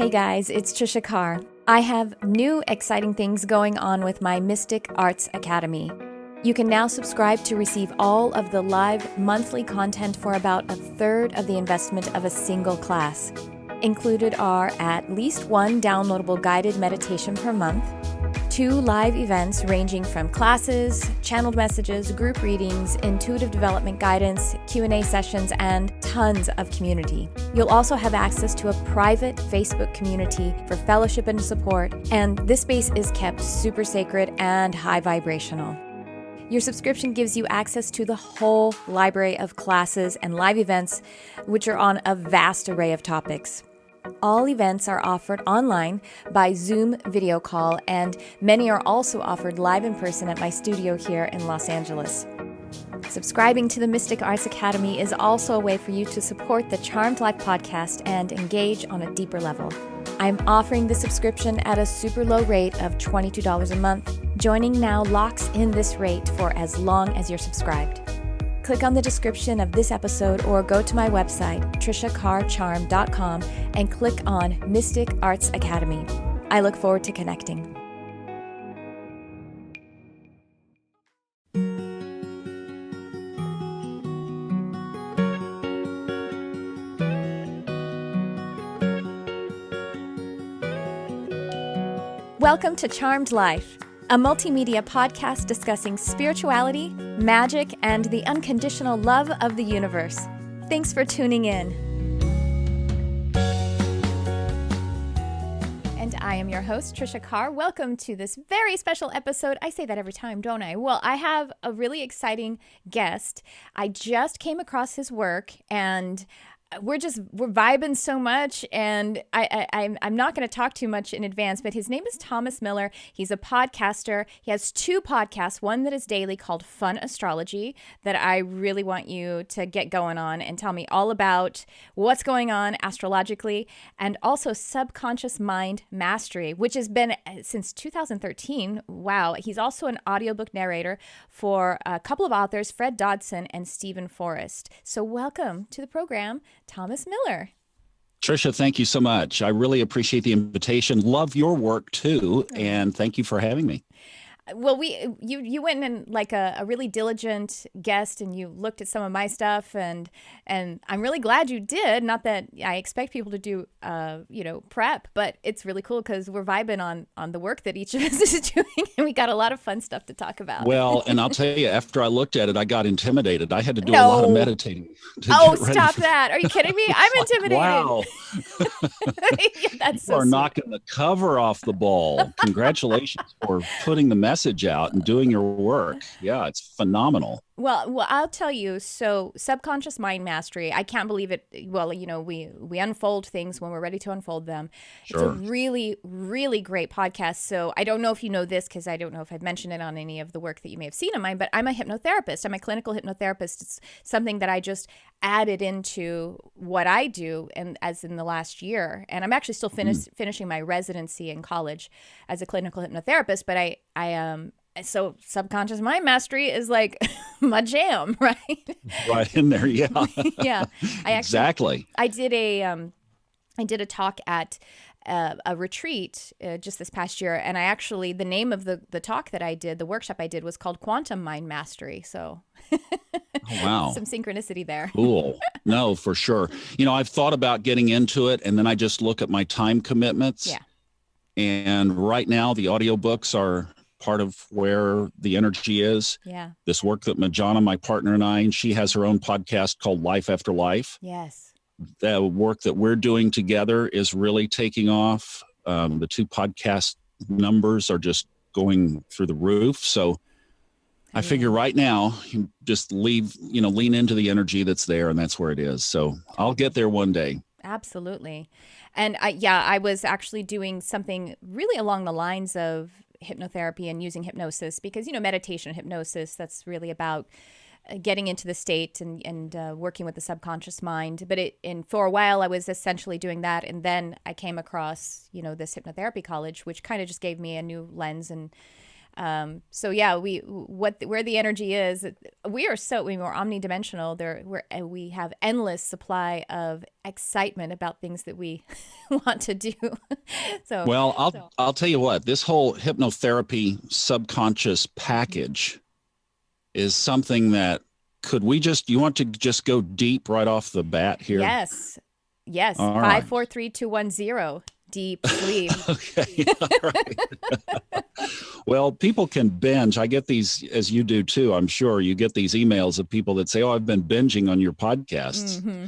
Hey guys, it's Tricia Carr. I have new exciting things going on with my Mystic Arts Academy. You can now subscribe to receive all of the live monthly content for about a third of the investment of a single class. Included are at least one downloadable guided meditation per month, 2 live events ranging from classes, channeled messages, group readings, intuitive development guidance, Q&A sessions, and tons of community. You'll also have access to a private Facebook community for fellowship and support, and this space is kept super sacred and high vibrational. Your subscription gives you access to the whole library of classes and live events, which are on a vast array of topics. All events are offered online by Zoom video call, and many are also offered live in person at my studio here in Los Angeles. Subscribing to the Mystic Arts Academy is also a way for you to support the Charmed Life podcast and engage on a deeper level. I'm offering the subscription at a super low rate of $22 a month. Joining now locks in this rate for as long as you're subscribed. Click on the description of this episode or go to my website, triciacarcharm.com, and click on Mystic Arts Academy. I look forward to connecting. Welcome to Charmed Life, a multimedia podcast discussing spirituality, magic, and the unconditional love of the universe. Thanks for tuning in. And I am your host, Tricia Carr. Welcome to this very special episode. I say that every time, don't I? Well, I have a really exciting guest. I just came across his work, and we're vibing so much, and I'm not going to talk too much in advance, but his name is Thomas Miller. He's a podcaster. He has 2 podcasts, one that is daily called Fun Astrology, that I really want you to get going on and tell me all about what's going on astrologically, and also Subconscious Mind Mastery, which has been since 2013. Wow. He's also an audiobook narrator for a couple of authors, Fred Dodson and Stephen Forrest. So welcome to the program, Thomas Miller. Tricia, thank you so much. I really appreciate the invitation. Love your work too, and thank you for having me. Well, you went in like a really diligent guest, and you looked at some of my stuff, and I'm really glad you did. Not that I expect people to do prep, but it's really cool because we're vibing on the work that each of us is doing, and we got a lot of fun stuff to talk about. Well, and I'll tell you, after I looked at it, I got intimidated. I had to do a lot of meditating. Stop that! Are you kidding me? I'm intimidated. Wow, that's you are knocking the cover off the ball. Congratulations for putting the message out and doing your work. Yeah, it's phenomenal. Well, I'll tell you. So, Subconscious Mind Mastery, I can't believe it. Well, we unfold things when we're ready to unfold them. Sure. It's a really, really great podcast. So, I don't know if you know this, because I don't know if I've mentioned it on any of the work that you may have seen of mine, but I'm a hypnotherapist. I'm a clinical hypnotherapist. It's something that I just added into what I do, and as in the last year. And I'm actually still finishing my residency in college as a clinical hypnotherapist, but so Subconscious Mind Mastery is like my jam, right? Right in there, yeah. Yeah. Exactly. I did a talk at a retreat just this past year, and the name of the talk that I did, the workshop I did, was called Quantum Mind Mastery. So oh, wow. Some synchronicity there. Cool. No, for sure. I've thought about getting into it, and then I just look at my time commitments. Yeah. And right now the audiobooks are part of where the energy is. Yeah. This work that Majana, my partner, and she has her own podcast called Life After Life. Yes. The work that we're doing together is really taking off. The 2 podcast numbers are just going through the roof. So I figure right now, you just lean into the energy that's there, and that's where it is. So I'll get there one day. Absolutely. And I was actually doing something really along the lines of hypnotherapy and using hypnosis, because, meditation and hypnosis, that's really about getting into the state and working with the subconscious mind. But for a while I was essentially doing that. And then I came across, this hypnotherapy college, which kind of just gave me a new lens and So yeah, where the energy is, we're omnidimensional. We have endless supply of excitement about things that we want to do. Well, I'll tell you what, this whole hypnotherapy subconscious package is something that you want to just go deep right off the bat here? Yes. All 5, 4, 3, 2, 1, 0. Deep sleep. Okay. All right. Well, people can binge. I get these, as you do too, I'm sure. You get these emails of people that say, "Oh, I've been binging on your podcasts." Mm-hmm.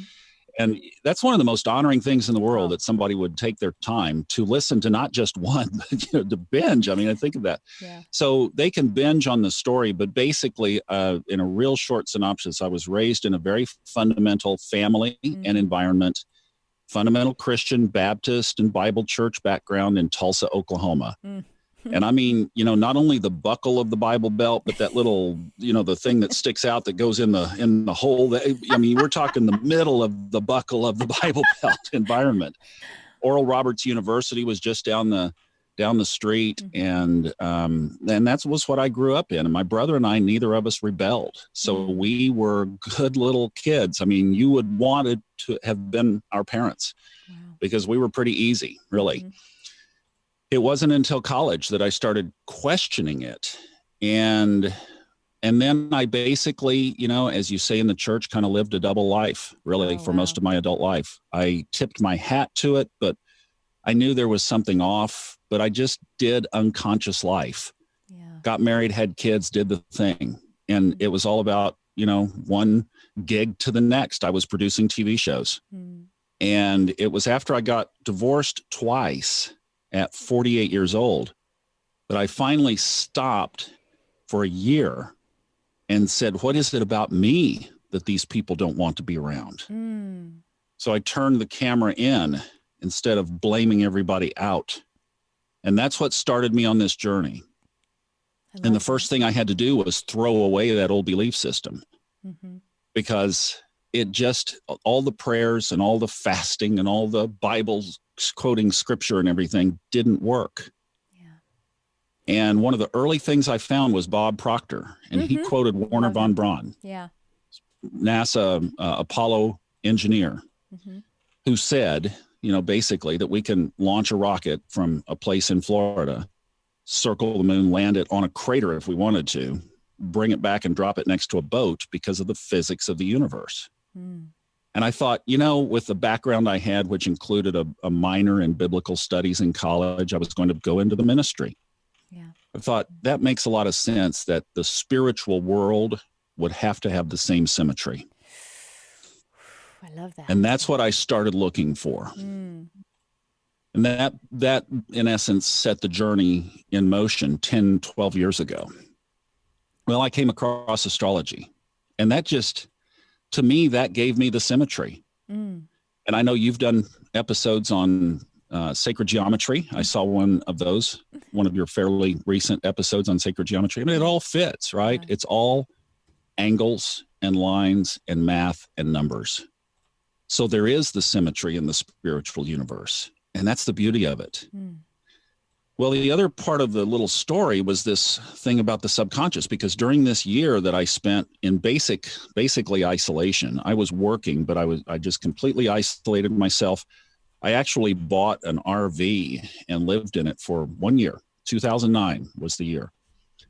And that's one of the most honoring things in the world, that somebody would take their time to listen to not just one, but to binge. I mean, I think of that. Yeah. So they can binge on the story, but basically, in a real short synopsis, I was raised in a very fundamental family and environment, fundamental Christian, Baptist, and Bible church background in Tulsa, Oklahoma. And I mean, not only the buckle of the Bible belt, but that little, the thing that sticks out that goes in the hole. We're talking the middle of the buckle of the Bible belt environment. Oral Roberts University was just down the street, and that was what I grew up in. And my brother and I, neither of us rebelled, so we were good little kids. I mean, you would wanted to have been our parents, because we were pretty easy, really. It wasn't until college that I started questioning it. And then I basically, as you say in the church, kind of lived a double life, really, for most of my adult life. I tipped my hat to it, but I knew there was something off, but I just did unconscious life. Got married, had kids, did the thing. And it was all about, one gig to the next. I was producing TV shows. And it was after I got divorced twice at 48 years old that I finally stopped for a year and said, what is it about me that these people don't want to be around? So I turned the camera in instead of blaming everybody out. And that's what started me on this journey. And the first thing I had to do was throw away that old belief system, because it just, all the prayers and all the fasting and all the Bibles quoting scripture and everything didn't work. And one of the early things I found was Bob Proctor, and he quoted Wernher von Braun, NASA Apollo engineer, who said, basically that we can launch a rocket from a place in Florida, circle the moon, land it on a crater if we wanted to, bring it back and drop it next to a boat because of the physics of the universe. And I thought, with the background I had, which included a minor in biblical studies in college, I was going to go into the ministry. I thought that makes a lot of sense, that the spiritual world would have to have the same symmetry. I love that. And that's what I started looking for. And that in essence set the journey in motion 10, 12 years ago. Well, I came across astrology, and that just, to me, that gave me the symmetry. And I know you've done episodes on sacred geometry. I saw one of your fairly recent episodes on sacred geometry. I mean, it all fits, right? It's all angles and lines and math and numbers. So there is the symmetry in the spiritual universe, and that's the beauty of it. Well, the other part of the little story was this thing about the subconscious, because during this year that I spent in basically isolation, I was working, but I just completely isolated myself. I actually bought an RV and lived in it for 1 year. 2009 was the year.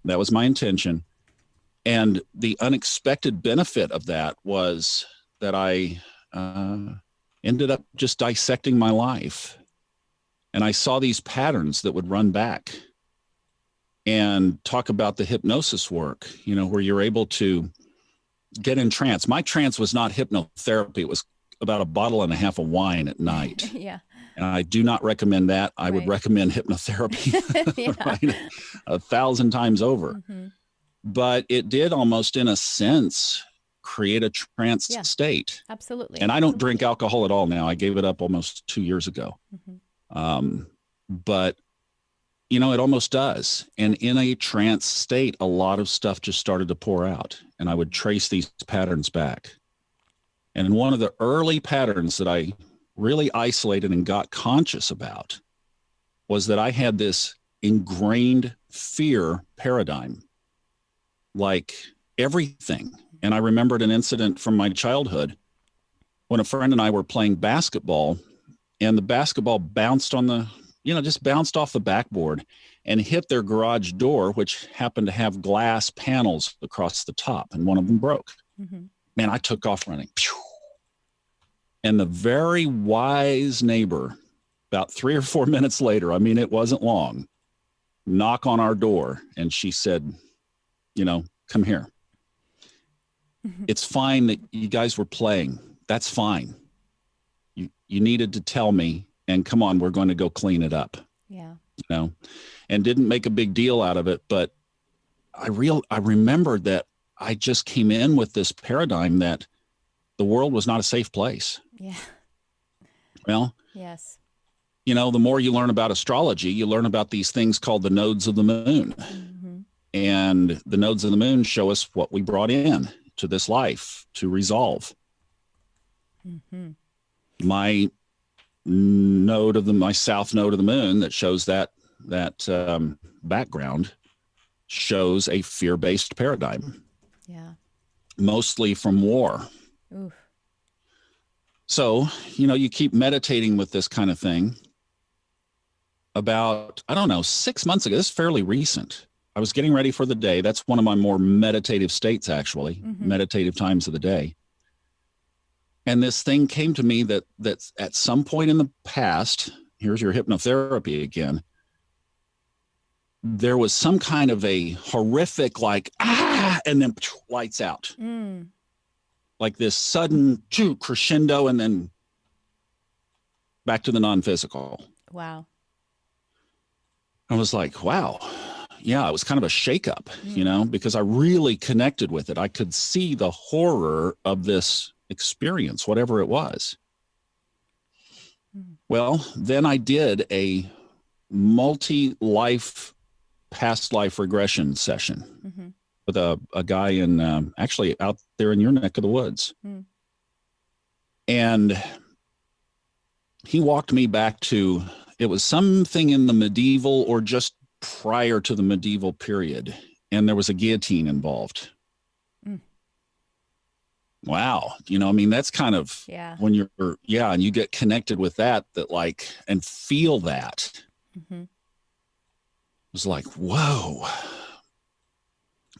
That was my intention. And the unexpected benefit of that was that I ended up just dissecting my life. And I saw these patterns that would run back, and talk about the hypnosis work, where you're able to get in trance. My trance was not hypnotherapy. It was about a bottle and a half of wine at night. And I do not recommend that. I would recommend hypnotherapy right? 1,000 times over. But it did almost, in a sense, create a trance state. Absolutely. And I don't drink alcohol at all now. I gave it up almost 2 years ago. But it almost does. And in a trance state, a lot of stuff just started to pour out, and I would trace these patterns back. And one of the early patterns that I really isolated and got conscious about was that I had this ingrained fear paradigm, like everything. And I remembered an incident from my childhood when a friend and I were playing basketball, and the basketball bounced on the, just bounced off the backboard and hit their garage door, which happened to have glass panels across the top, and one of them broke. Mm-hmm. Man, I took off running. And the very wise neighbor, about 3 or 4 minutes later, I mean, it wasn't long, knock on our door, and she said, come here. Mm-hmm. It's fine that you guys were playing. That's fine. You needed to tell me, and come on, we're going to go clean it up. Yeah. And didn't make a big deal out of it. But I remembered that I just came in with this paradigm that the world was not a safe place. Yeah. Well, yes. The more you learn about astrology, you learn about these things called the nodes of the moon. Mm-hmm. And the nodes of the moon show us what we brought in to this life to resolve. Mm-hmm. My south node of the moon that shows that background shows a fear-based paradigm. Yeah. Mostly from war. Oof. So, you keep meditating with this kind of thing. About, 6 months ago, this is fairly recent. I was getting ready for the day. That's one of my more meditative states, actually, mm-hmm. meditative times of the day. And this thing came to me that at some point in the past, here's your hypnotherapy again, there was some kind of a horrific, and then lights out. Mm. Like this sudden crescendo, and then back to the non-physical. Wow. I was like, wow. Yeah, it was kind of a shakeup, because I really connected with it. I could see the horror of this experience, whatever it was. Well, then I did a multi-life, past life regression session mm-hmm. with a guy in actually out there in your neck of the woods. Mm. And he walked me back to, it was something in the medieval or just prior to the medieval period. And there was a guillotine involved. Mm. Wow. That's kind of when you're, and you get connected with that and feel that. Mm-hmm. It was like, whoa.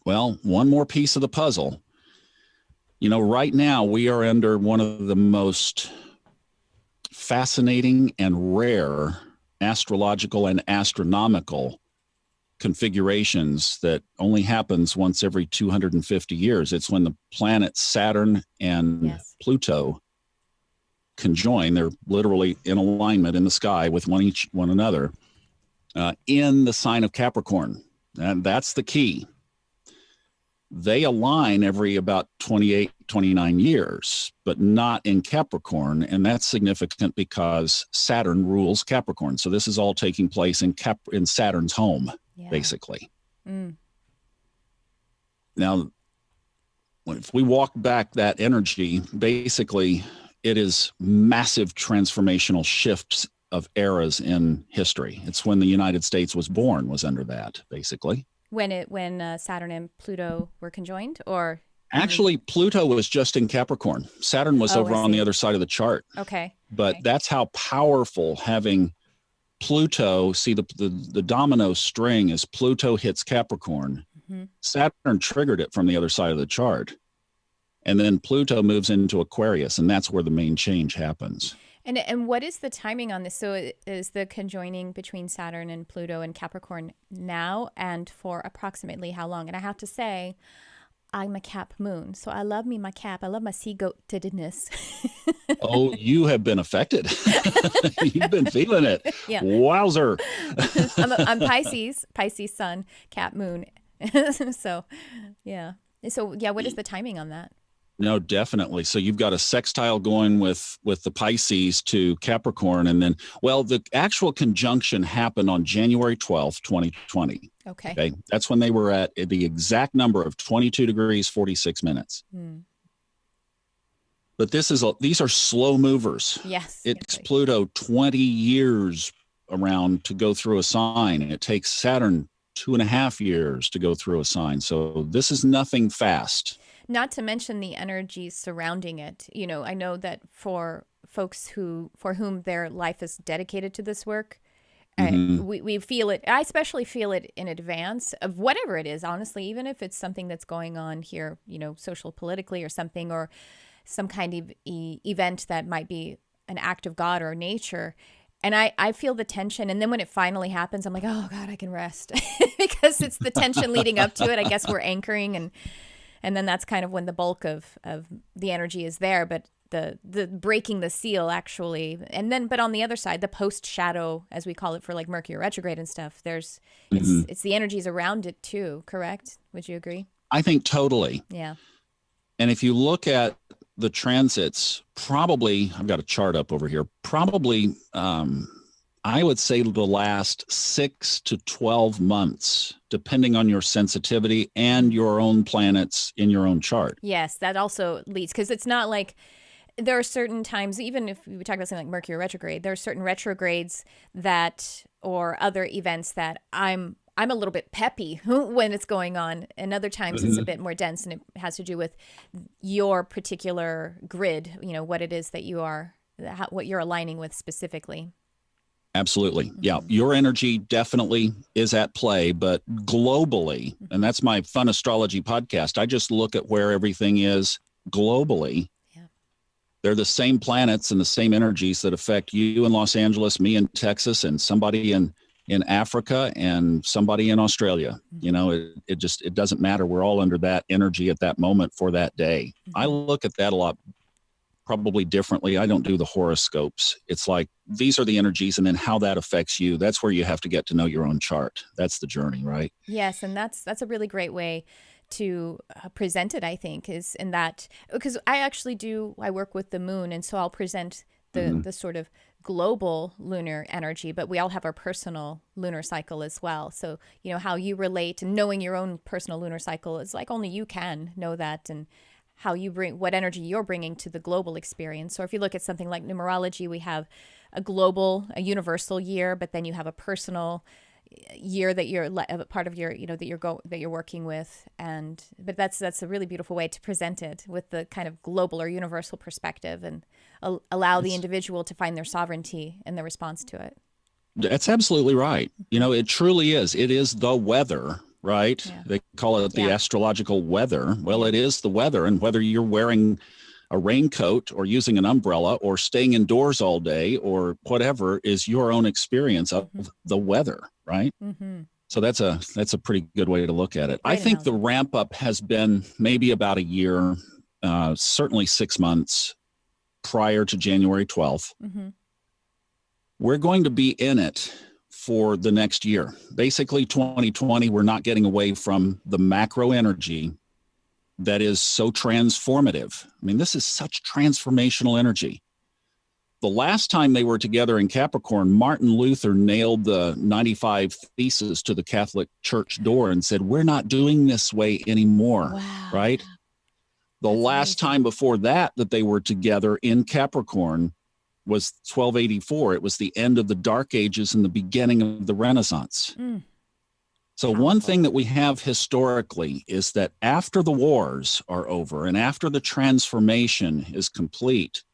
Well, one more piece of the puzzle. Right now we are under one of the most fascinating and rare astrological and astronomical configurations that only happens once every 250 years. It's when the planets Saturn and Pluto conjoin. They're literally in alignment in the sky with one another in the sign of Capricorn. And that's the key. They align every about 28, 29 years, but not in Capricorn. And that's significant because Saturn rules Capricorn. So this is all taking place in Saturn's home, basically. Mm. Now, if we walk back that energy, basically it is massive transformational shifts of eras in history. It's when the United States was under that, basically. When Saturn and Pluto were conjoined, or actually Pluto was just in Capricorn. Saturn was over on the other side of the chart. Okay. But that's how powerful having Pluto, see the domino string as Pluto hits Capricorn. Mm-hmm. Saturn triggered it from the other side of the chart. And then Pluto moves into Aquarius, and that's where the main change happens. And what is the timing on this? So is the conjoining between Saturn and Pluto and Capricorn now, and for approximately how long? And I have to say, I'm a Cap moon, so I love me my Cap. I love my sea-goatedness. Oh, you have been affected. You've been feeling it. Yeah. Wowzer. I'm Pisces sun, Cap moon. So, yeah. So, yeah, what is the timing on that? No, definitely. So you've got a sextile going with the Pisces to Capricorn. And then, well, the actual conjunction happened on January 12th, 2020. Okay. That's when they were at the exact number of 22 degrees, 46 minutes. Hmm. But these are slow movers. Yes. It's Pluto 20 years around to go through a sign. It takes Saturn 2.5 years to go through a sign. So this is nothing fast. Not to mention the energies surrounding it. I know that for folks for whom their life is dedicated to this work, we feel it. I especially feel it in advance of whatever it is, honestly, even if it's something that's going on here, social, politically or something, or some kind of event that might be an act of God or nature. And I feel the tension. And then when it finally happens, I'm like, oh God, I can rest because it's the tension leading up to it. I guess we're anchoring, and then that's kind of when the bulk of the energy is there. But the breaking the seal actually, but on the other side, the post shadow, as we call it, for like Mercury retrograde and stuff, it's the energies around it too. Correct? Would you agree? I think totally. Yeah. And if you look at the transits, probably, I've got a chart up over here, probably, I would say the last 6 to 12 months, depending on your sensitivity and your own planets in your own chart. Yes, that also leads, because it's not like there are certain times, even if we talk about something like Mercury retrograde, there are certain retrogrades or other events that I'm a little bit peppy when it's going on, and other times it's a bit more dense, and it has to do with your particular grid, what it is that what you're aligning with specifically. Absolutely. Yeah. Your energy definitely is at play, but globally, and that's my Fun Astrology podcast, I just look at where everything is globally. Yeah. They're the same planets and the same energies that affect you in Los Angeles, me in Texas, and somebody in Africa and somebody in Australia. It doesn't matter. We're all under that energy at that moment for that day. I look at that a lot probably differently. I don't do the horoscopes. It's like, these are the energies, and then how that affects you. That's where you have to get to know your own chart. That's the journey, right? Yes. And that's a really great way to present it, I think, is in that, because I work with the moon, and so I'll present the sort of global lunar energy, but we all have our personal lunar cycle as well. So, how you relate, and knowing your own personal lunar cycle is like only you can know that, and how you bring, what energy you're bringing to the global experience. So if you look at something like numerology, we have a universal year, but then you have a personal year that you're a part of your, that you're working with. But that's a really beautiful way to present it, with the kind of global or universal perspective, and allow the individual to find their sovereignty in the response to it. That's absolutely right. It truly is. It is the weather, right? Yeah. They call it the astrological weather. Well, it is the weather. And whether you're wearing a raincoat or using an umbrella or staying indoors all day or whatever is your own experience of the weather, right? So that's a pretty good way to look at it. I think the ramp up has been maybe about a year, certainly 6 months prior to January 12th. We're going to be in it for the next year. Basically, 2020, we're not getting away from the macro energy that is so transformative. I mean, this is such transformational energy. The last time they were together in Capricorn, Martin Luther nailed the 95 Theses to the Catholic Church door and said, we're not doing this way anymore, right? The last time before that they were together in Capricorn was 1284. It was the end of the Dark Ages and the beginning of the Renaissance. So one thing that we have historically is that after the wars are over and after the transformation is complete,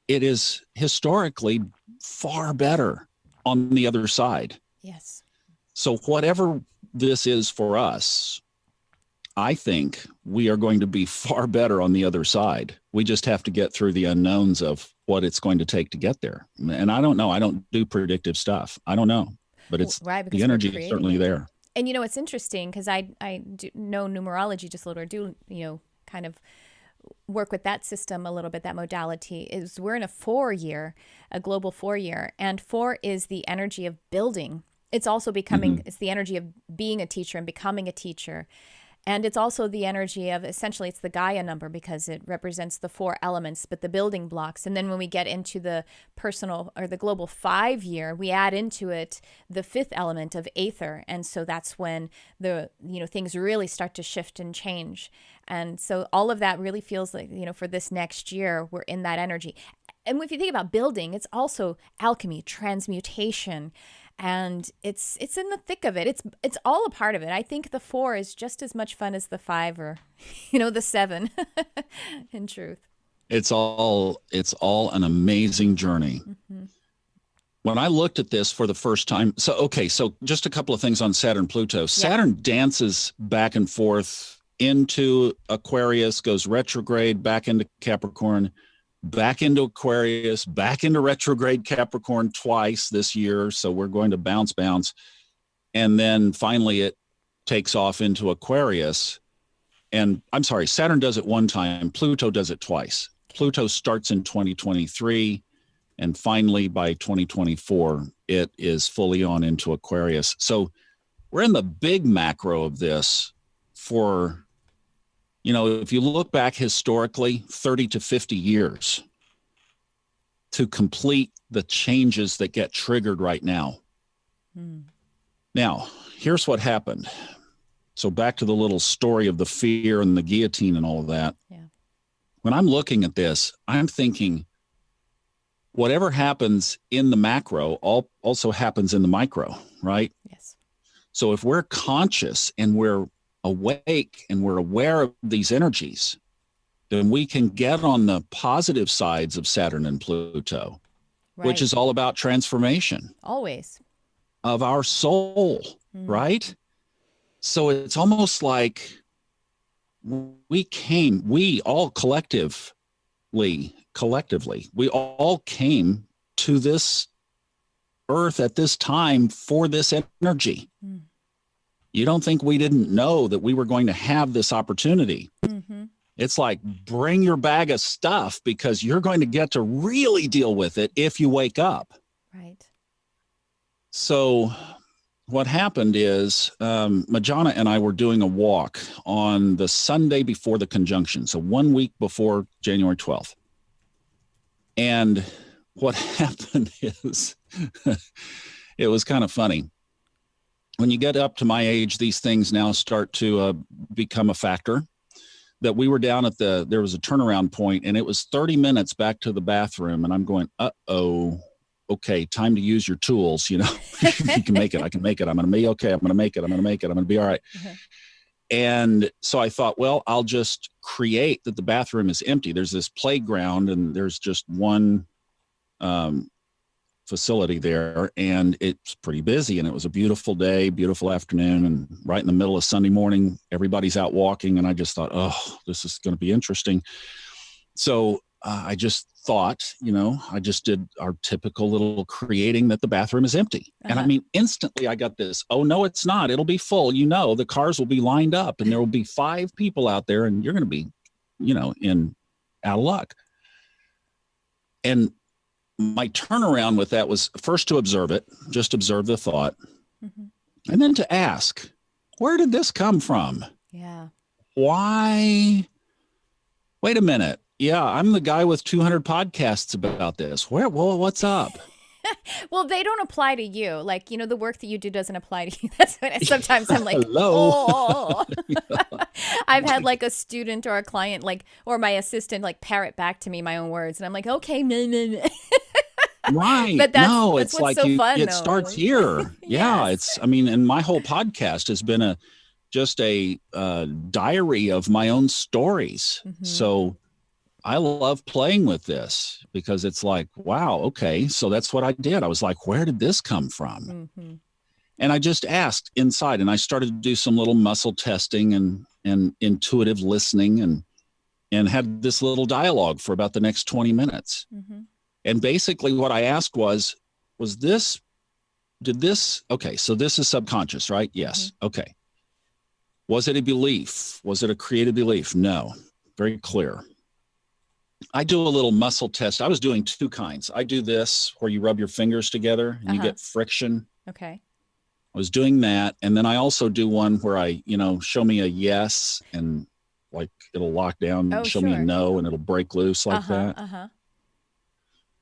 it is historically far better on the other side. Yes. So whatever this is for us, I think we are going to be far better on the other side. We just have to get through the unknowns of what it's going to take to get there. And I don't know. I don't do predictive stuff. I don't know. But it's the energy is certainly there. And, it's interesting because I do know numerology just a little, or do, kind of work with that system a little bit, that modality. Is we're in a global 4 year, and 4 is the energy of building. It's also becoming, it's the energy of being a teacher and becoming a teacher. And it's also the energy of, essentially, it's the Gaia number because it represents the 4 elements, but the building blocks. And then when we get into the personal or the global 5 year, we add into it the 5th element of aether. And so that's when things really start to shift and change. And so all of that really feels like, for this next year, we're in that energy. And if you think about building, it's also alchemy, transmutation, and it's in the thick of it. It's all a part of it. I think the 4 is just as much fun as the 5 or, the 7. In truth, It's all an amazing journey. mm-hmm. When I looked at this for the first time, so just a couple of things on Saturn, Pluto. Saturn dances back and forth into Aquarius, goes retrograde, back into Capricorn, back into Aquarius, back into retrograde Capricorn twice this year. So we're going to bounce. And then finally it takes off into Aquarius. And I'm sorry, Saturn does it one time, Pluto does it twice. Pluto starts in 2023. And finally, by 2024, it is fully on into Aquarius. So we're in the big macro of this for, if you look back historically, 30 to 50 years to complete the changes that get triggered right now. Now, here's what happened. So back to the little story of the fear and the guillotine and all of that. Yeah. When I'm looking at this, I'm thinking, whatever happens in the macro also happens in the micro, right? Yes. So if we're conscious and we're awake and we're aware of these energies, then we can get on the positive sides of Saturn and Pluto, which is all about transformation. Always. Of our soul, right? So it's almost like we all collectively, we all came to this earth at this time for this energy. You don't think we didn't know that we were going to have this opportunity? It's like, bring your bag of stuff because you're going to get to really deal with it if you wake up. Right. So what happened is Majana and I were doing a walk on the Sunday before the conjunction, so 1 week before January 12th. And what happened is it was kind of funny. When you get up to my age, these things now start to become a factor. That we were down at there was a turnaround point, and it was 30 minutes back to the bathroom, and I'm going, uh-oh, okay, time to use your tools, you can make it, I can make it, I'm going to be okay, I'm going to make it, I'm going to be all right. And so I thought, well, I'll just create that the bathroom is empty. There's this playground and there's just one facility there, and it's pretty busy, and it was a beautiful day, beautiful afternoon, and right in the middle of Sunday morning, everybody's out walking, and I just thought, oh, this is going to be interesting. So I just thought, I just did our typical little creating that the bathroom is empty. And I mean, instantly I got this, oh, no, it's not. It'll be full. The cars will be lined up and there will be 5 people out there and you're going to be, out of luck. And my turnaround with that was first to observe it, just observe the thought, and then to ask, where did this come from? Yeah. Why? Wait a minute. Yeah, I'm the guy with 200 podcasts about this. What's up? Well, they don't apply to you. Like, the work that you do doesn't apply to you. That's what sometimes I'm like, hello. Oh. I've had like a student or a client, or my assistant, parrot back to me my own words. And I'm like, okay. Right. But it's like so fun, it starts here. Yeah. Yes. And my whole podcast has been just a diary of my own stories. So I love playing with this because it's like, wow, okay, so that's what I did. I was like, where did this come from? And I just asked inside, and I started to do some little muscle testing and intuitive listening and had this little dialogue for about the next 20 minutes. And basically what I asked was this, okay, so this is subconscious, right? Yes. Okay. Was it a belief? Was it a created belief? No. Very clear. I do a little muscle test. I was doing 2 kinds. I do this where you rub your fingers together and you get friction. Okay. I was doing that. And then I also do one where I, show me a yes and it'll lock down, show me a no and it'll break loose like that.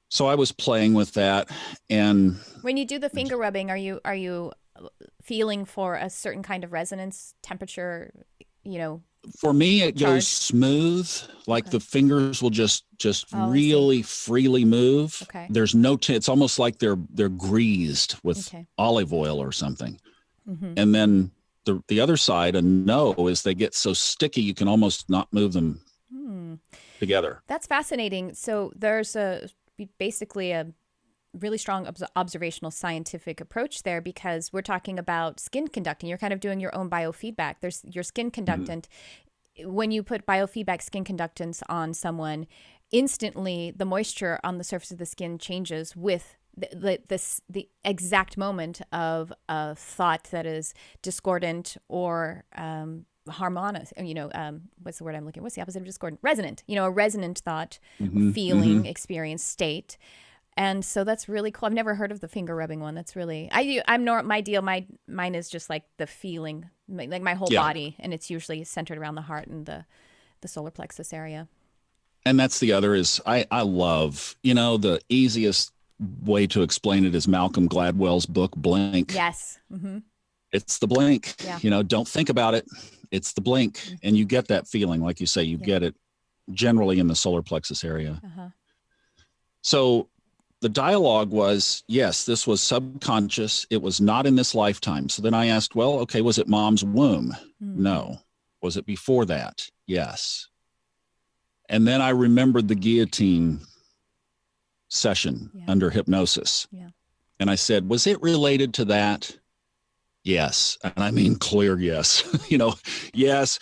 So I was playing with that. And when you do the finger rubbing, are you feeling for a certain kind of resonance temperature, For me, it goes Charged? smooth. Like Okay. the fingers will just Oh, I see. really freely move. Okay. There's no, it's almost like they're greased with Okay. olive oil or something. Mm-hmm. And then the other side, a no, is they get so sticky you can almost not move them together. That's fascinating. So there's basically a really strong observational scientific approach there, because we're talking about skin conducting. You're kind of doing your own biofeedback. There's your skin conductant. When you put biofeedback skin conductance on someone, instantly the moisture on the surface of the skin changes with the exact moment of a thought that is discordant or harmonious. What's the word I'm looking? What's the opposite of discordant? Resonant. A resonant thought, feeling, experience, state. And so that's really cool. I've never heard of the finger rubbing one. That's really mine is just like the feeling, like my whole body, and it's usually centered around the heart and the solar plexus area. And that's the other is I love, the easiest way to explain it is Malcolm Gladwell's book, Blink. Yes. Mm-hmm. It's the blink. Yeah. Don't think about it. It's the blink. Mm-hmm. And you get that feeling, like you say, you get it generally in the solar plexus area. Uh-huh. So the dialogue was, yes, this was subconscious. It was not in this lifetime. So then I asked, well, okay, was it mom's womb? No. Was it before that? Yes. And then I remembered the guillotine session under hypnosis. Yeah. And I said, was it related to that? Yes. And I mean, clear yes. Yes.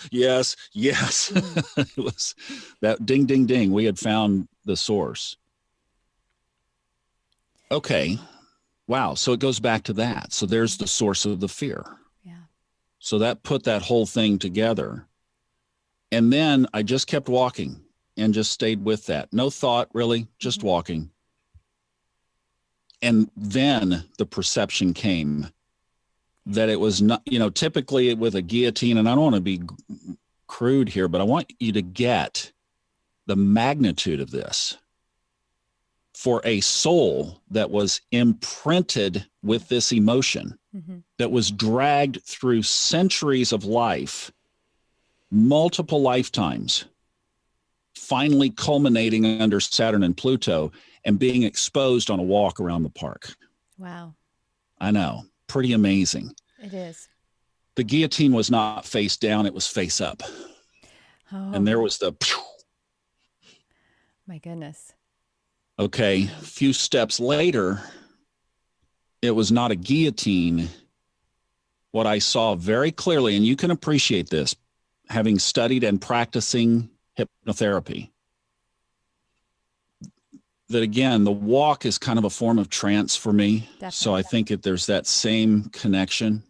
It was that ding, ding, ding. We had found the source. Okay. Wow. So it goes back to that. So there's the source of the fear. Yeah. So that put that whole thing together. And then I just kept walking and just stayed with that. No thought, really, just walking. And then the perception came that it was not, typically with a guillotine, and I don't want to be crude here, but I want you to get the magnitude of this. For a soul that was imprinted with this emotion, that was dragged through centuries of life, multiple lifetimes, finally culminating under Saturn and Pluto and being exposed on a walk around the park. Wow. I know. Pretty amazing. It is. The guillotine was not face down. It was face up. Oh. And there was the... My goodness. Okay, a few steps later, it was not a guillotine. What I saw very clearly, and you can appreciate this, having studied and practicing hypnotherapy, that again, the walk is kind of a form of trance for me. Definitely. So I think there's that same connection.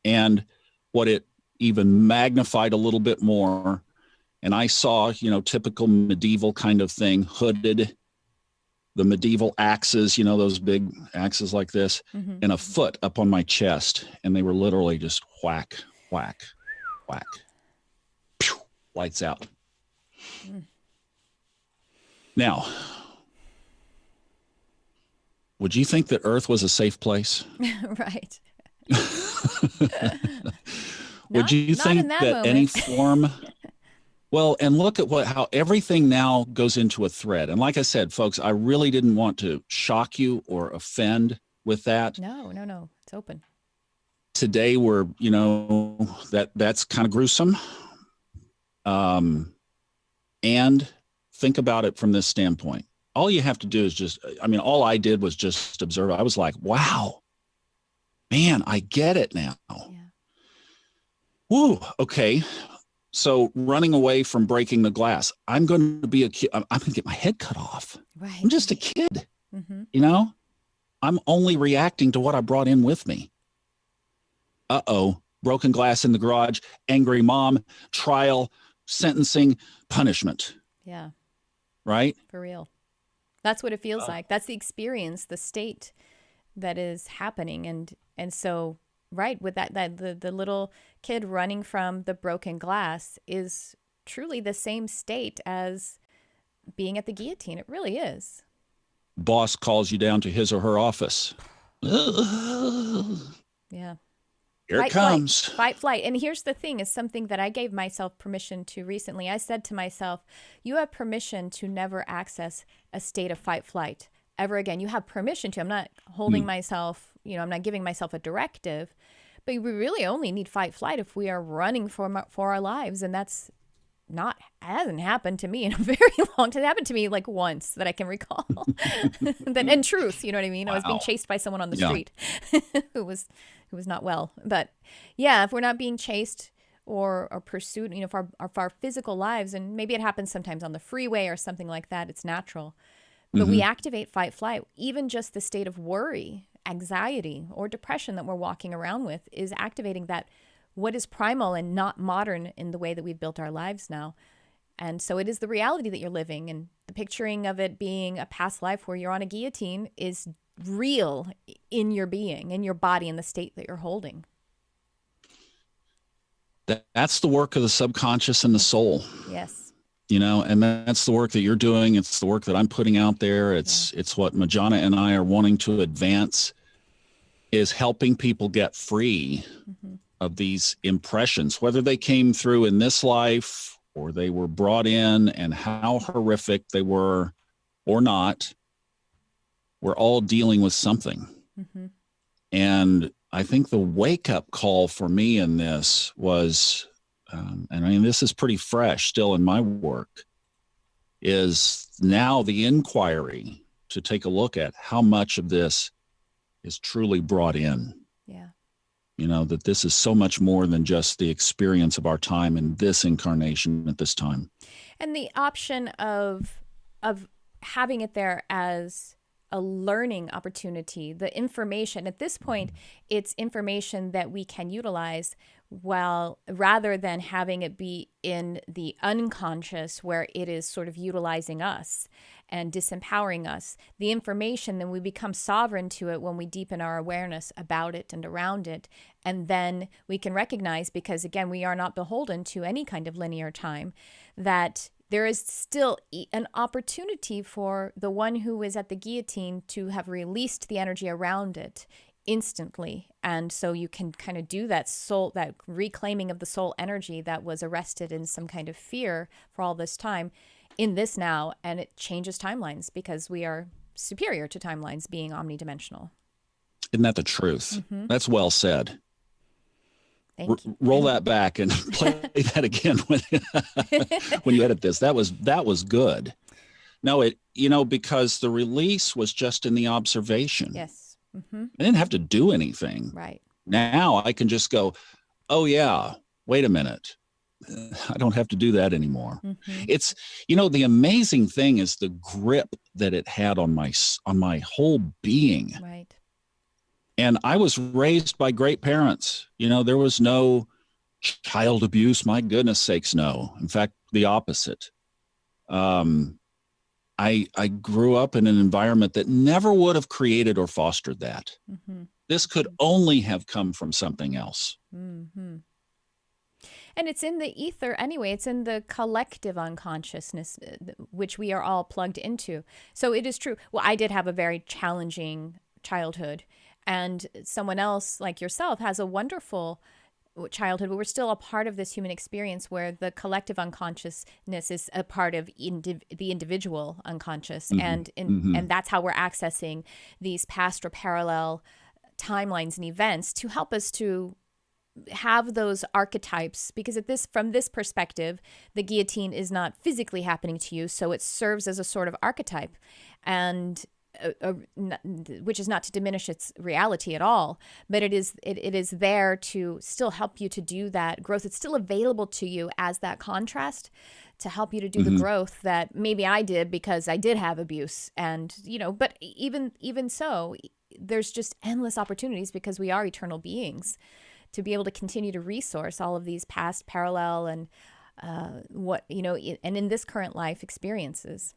And what it even magnified a little bit more, and I saw, typical medieval kind of thing, hooded, the medieval axes, those big axes like this, and a foot up on my chest. And they were literally just whack, whack, whack, pew, lights out. Now, would you think that Earth was a safe place? Right. Would you think that any form... Well, and look at how everything now goes into a thread. And like I said, folks, I really didn't want to shock you or offend with that. No. It's open. Today we're, that's kind of gruesome. And think about it from this standpoint. All you have to do is all I did was just observe. I was like, wow, man, I get it now. Yeah. Woo, okay. So running away from breaking the glass, I'm going to be a kid. I'm going to get my head cut off. Right. I'm just a kid, I'm only reacting to what I brought in with me. Broken glass in the garage, angry mom, trial, sentencing, punishment. Yeah. Right? For real. That's what it feels like. That's the experience, the state that is happening. And so... Right, with that the little kid running from the broken glass is truly the same state as being at the guillotine. It really is. Boss calls you down to his or her office. Yeah. Here it Fight, comes. fight, flight. And here's the thing, is something that I gave myself permission to recently. I said to myself, you have permission to never access a state of fight, flight ever again. You have permission to. I'm not holding myself, I'm not giving myself a directive, but we really only need fight, flight if we are running for our lives. And that's hasn't happened to me in a very long time. It happened to me like once that I can recall. That in truth, you know what I mean? Wow. I was being chased by someone on the street who was not well. But yeah, if we're not being chased or pursued, for our physical lives, and maybe it happens sometimes on the freeway or something like that, it's natural. But we activate fight, flight. Even just the state of worry, anxiety, or depression that we're walking around with is activating that what is primal and not modern in the way that we've built our lives now. And so it is the reality that you're living, and the picturing of it being a past life where you're on a guillotine is real in your being, in your body, in the state that you're holding. That's the work of the subconscious and the soul. Yes. And that's the work that you're doing. It's the work that I'm putting out there. It's what Majana and I are wanting to advance, is helping people get free of these impressions, whether they came through in this life or they were brought in, and how horrific they were or not. We're all dealing with something. And I think the wake-up call for me in this was, and this is pretty fresh still in my work, is now the inquiry to take a look at how much of this is truly brought in. Yeah. That this is so much more than just the experience of our time in this incarnation at this time. And the option of having it there as a learning opportunity, the information at this point, it's information that we can utilize, rather than having it be in the unconscious where it is sort of utilizing us and disempowering us. The information, then we become sovereign to it when we deepen our awareness about it and around it. And then we can recognize, because again, we are not beholden to any kind of linear time, that there is still an opportunity for the one who is at the guillotine to have released the energy around it instantly. And so you can kind of do that reclaiming of the soul energy that was arrested in some kind of fear for all this time in this now. And it changes timelines, because we are superior to timelines being omnidimensional. Isn't that the truth? That's well said. Thank you. Roll that back and play that again when you edit this. That was good. No, because the release was just in the observation. Yes. I didn't have to do anything. Right. Now I can just go, oh yeah, wait a minute. I don't have to do that anymore. It's, the amazing thing is the grip that it had on my whole being. Right. And I was raised by great parents. There was no child abuse. My goodness sakes, no. In fact, the opposite. I grew up in an environment that never would have created or fostered that. This could only have come from something else. And it's in the ether anyway. It's in the collective unconsciousness, which we are all plugged into. So it is true. Well, I did have a very challenging childhood. And someone else like yourself has a wonderful childhood, but we're still a part of this human experience where the collective unconsciousness is a part of the individual unconscious. And that's how we're accessing these past or parallel timelines and events to help us to have those archetypes, because from this perspective, the guillotine is not physically happening to you. So it serves as a sort of archetype, and which is not to diminish its reality at all, but it is there to still help you to do that growth. It's still available to you as that contrast to help you to do the growth that maybe I did because I did have abuse. And, but even so, there's just endless opportunities, because we are eternal beings, to be able to continue to resource all of these past, parallel, and and in this current life experiences.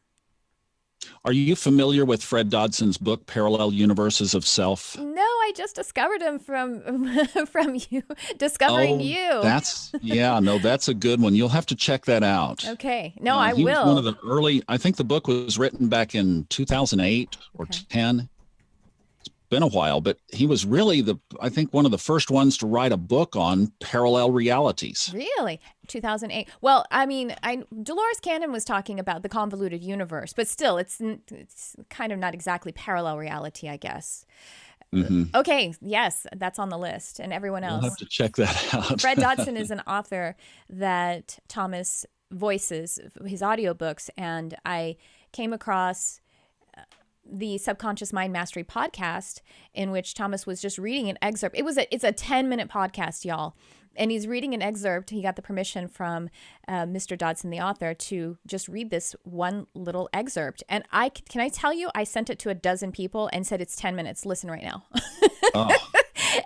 Are you familiar with Fred Dodson's book, Parallel Universes of Self? No, I just discovered him from you, discovering you. That's a good one. You'll have to check that out. Okay. No, I will. He was one of the early, I think the book was written back in 2008 or 10. been a while, but he was really I think one of the first ones to write a book on parallel realities. Really? 2008. Well, I mean, Dolores Cannon was talking about the convoluted universe, but still, it's kind of not exactly parallel reality, I guess. Mm-hmm. Okay, yes, that's on the list, and everyone else. We'll have to check that out. Fred Dodson is an author that Thomas voices his audiobooks, and I came across the Subconscious Mind Mastery podcast in which Thomas was just reading an excerpt. It's a 10-minute podcast, y'all. And he's reading an excerpt. He got the permission from Mr. Dodson, the author, to just read this one little excerpt. And can I tell you, I sent it to a dozen people and said, it's 10 minutes. Listen right now. Oh.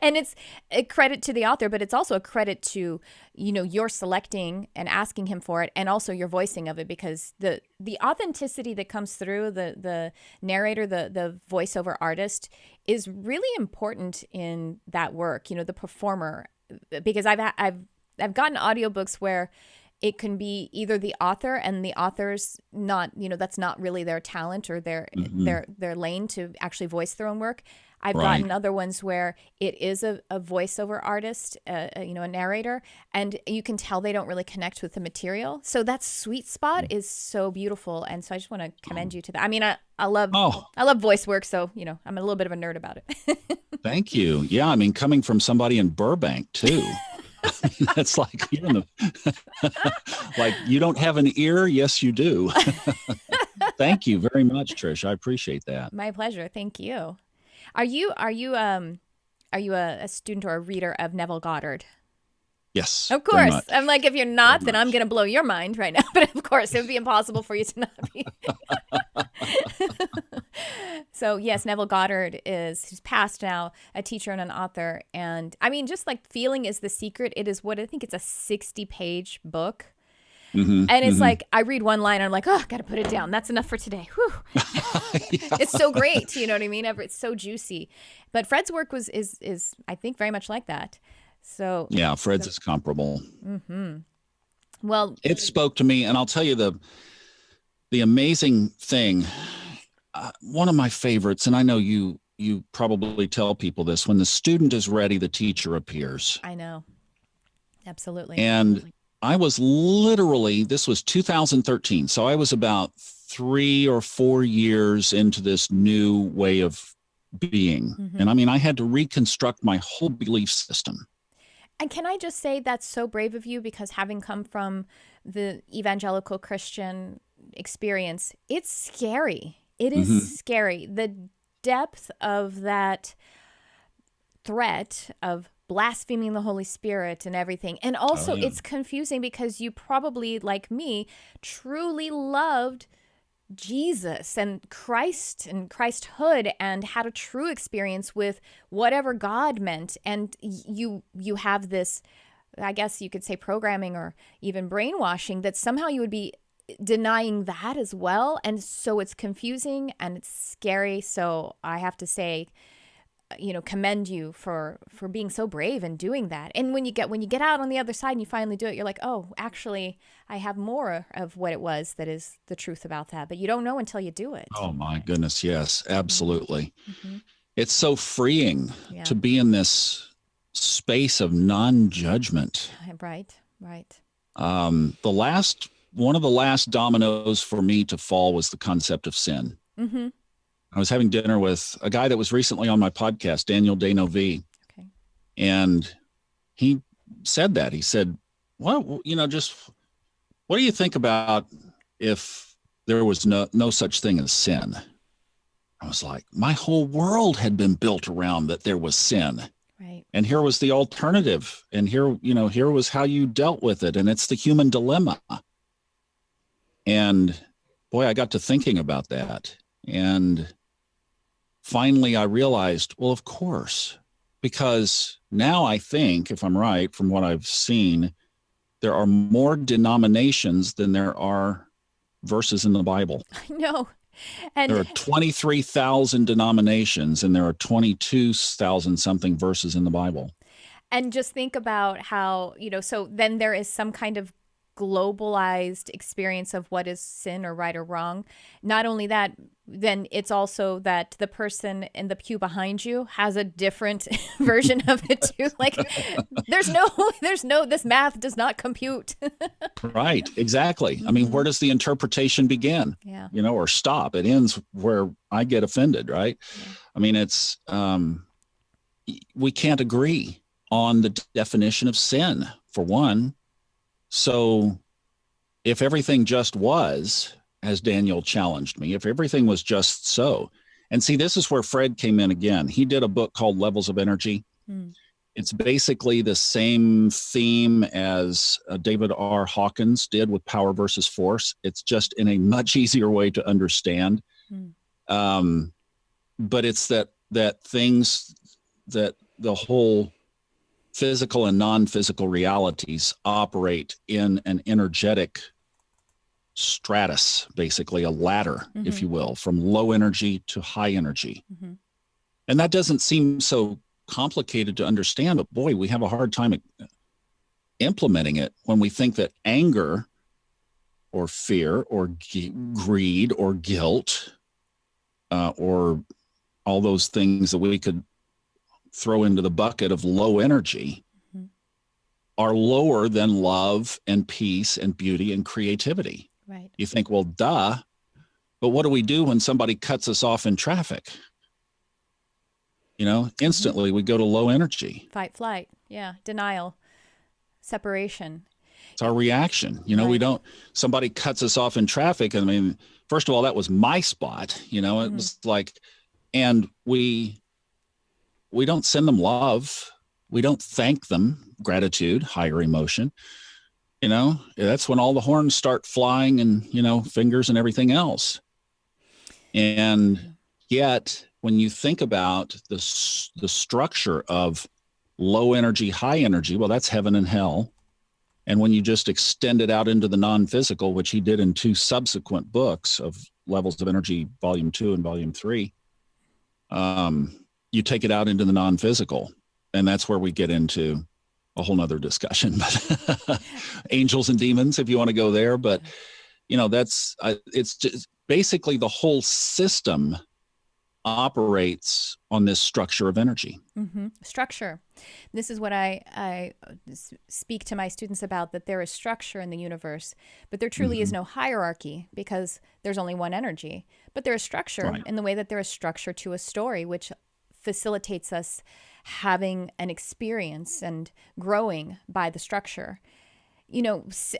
And it's a credit to the author, but it's also a credit to, your selecting and asking him for it, and also your voicing of it, because the authenticity that comes through the narrator, the voiceover artist, is really important in that work, the performer. Because I've gotten audiobooks where it can be either the author and the author's not, that's not really their talent or their lane to actually voice their own work. I've gotten other ones where it is a voiceover artist, a narrator, and you can tell they don't really connect with the material. So that sweet spot is so beautiful, and so I just want to commend you to that. I mean, I love voice work, so I'm a little bit of a nerd about it. Thank you. Yeah, I mean, coming from somebody in Burbank too. That's like like you don't have an ear. Yes, you do. Thank you very much, Trish. I appreciate that. My pleasure. Thank you. Are you a student or a reader of Neville Goddard? Yes. Of course. I'm like, if you're not, then I'm going to blow your mind right now. But of course, it would be impossible for you to not be. So yes, Neville Goddard he's passed now, a teacher and an author. And I mean, just like Feeling is the Secret, it is I think it's a 60-page book. Mm-hmm, and it's like, I read one line and I'm like, oh, got to put it down. That's enough for today. Whew. Yeah. It's so great. You know what I mean? It's so juicy. But Fred's work is I think very much like that. So yeah, Fred's is comparable. Mm-hmm. Well, it spoke to me, and I'll tell you the amazing thing. One of my favorites, and I know you probably tell people this: when the student is ready, the teacher appears. I know, absolutely. And I was literally, this was 2013, so I was about 3 or 4 years into this new way of being, and I mean, I had to reconstruct my whole belief system. And can I just say that's so brave of you, because having come from the evangelical Christian experience, it's scary. It is scary. The depth of that threat of blaspheming the Holy Spirit and everything. And also it's confusing because you probably, like me, truly loved Jesus and Christ and Christhood and had a true experience with whatever God meant. And you have this, I guess you could say, programming or even brainwashing that somehow you would be denying that as well. And so it's confusing and it's scary. So I have to say, commend you for being so brave and doing that. And when you get out on the other side and you finally do it, you're like, oh, actually, I have more of what it was that is the truth about that. But you don't know until you do it. Oh my goodness, yes, absolutely. Mm-hmm. It's so freeing to be in this space of non-judgment. Right. One of the last dominoes for me to fall was the concept of sin. Mm-hmm. I was having dinner with a guy that was recently on my podcast, Daniel Denovi. Okay. And he said that. He said, well, just what do you think about if there was no such thing as sin? I was like, my whole world had been built around that there was sin. Right. And here was the alternative. And here was how you dealt with it. And it's the human dilemma. And boy, I got to thinking about that. And finally, I realized, well, of course, because now I think, if I'm right, from what I've seen, there are more denominations than there are verses in the Bible. I know. And there are 23,000 denominations and there are 22,000 something verses in the Bible. And just think about how, so then there is some kind of globalized experience of what is sin or right or wrong. Not only that, then it's also that the person in the pew behind you has a different version of it too. Like there's no, this math does not compute. Right. Exactly. I mean, where does the interpretation begin? Yeah. Or stop? It ends where I get offended, right? Yeah. I mean, it's, we can't agree on the definition of sin, for one. So if everything just was, as Daniel challenged me, if everything was just so, and see, this is where Fred came in again. He did a book called Levels of Energy. It's basically the same theme as David R. Hawkins did with Power versus Force. It's just in a much easier way to understand. But it's that things that the whole physical and non-physical realities operate in an energetic stratus, basically a ladder, if you will, from low energy to high energy. And that doesn't seem so complicated to understand, but boy, we have a hard time implementing it when we think that anger or fear or greed or guilt or all those things that we could throw into the bucket of low energy are lower than love and peace and beauty and creativity. Right. You think, well, duh, but what do we do when somebody cuts us off in traffic? Instantly we go to low energy. Fight, flight. Yeah. Denial, separation. It's our reaction. Right. We don't, somebody cuts us off in traffic. I mean, first of all, that was my spot, it was like, and we don't send them love. We don't thank them, gratitude, higher emotion. That's when all the horns start flying and, fingers and everything else. And yet, when you think about the structure of low energy, high energy, well, that's heaven and hell. And when you just extend it out into the non-physical, which he did in 2 subsequent books of Levels of Energy, Volume 2 and Volume 3, you take it out into the non-physical. And that's where we get into a whole nother discussion, but angels and demons, if you want to go there. But, it's just basically the whole system operates on this structure of energy. Structure. This is what I speak to my students about, that there is structure in the universe, but there truly is no hierarchy because there's only one energy. But there is structure in the way that there is structure to a story, which facilitates us having an experience and growing by the structure.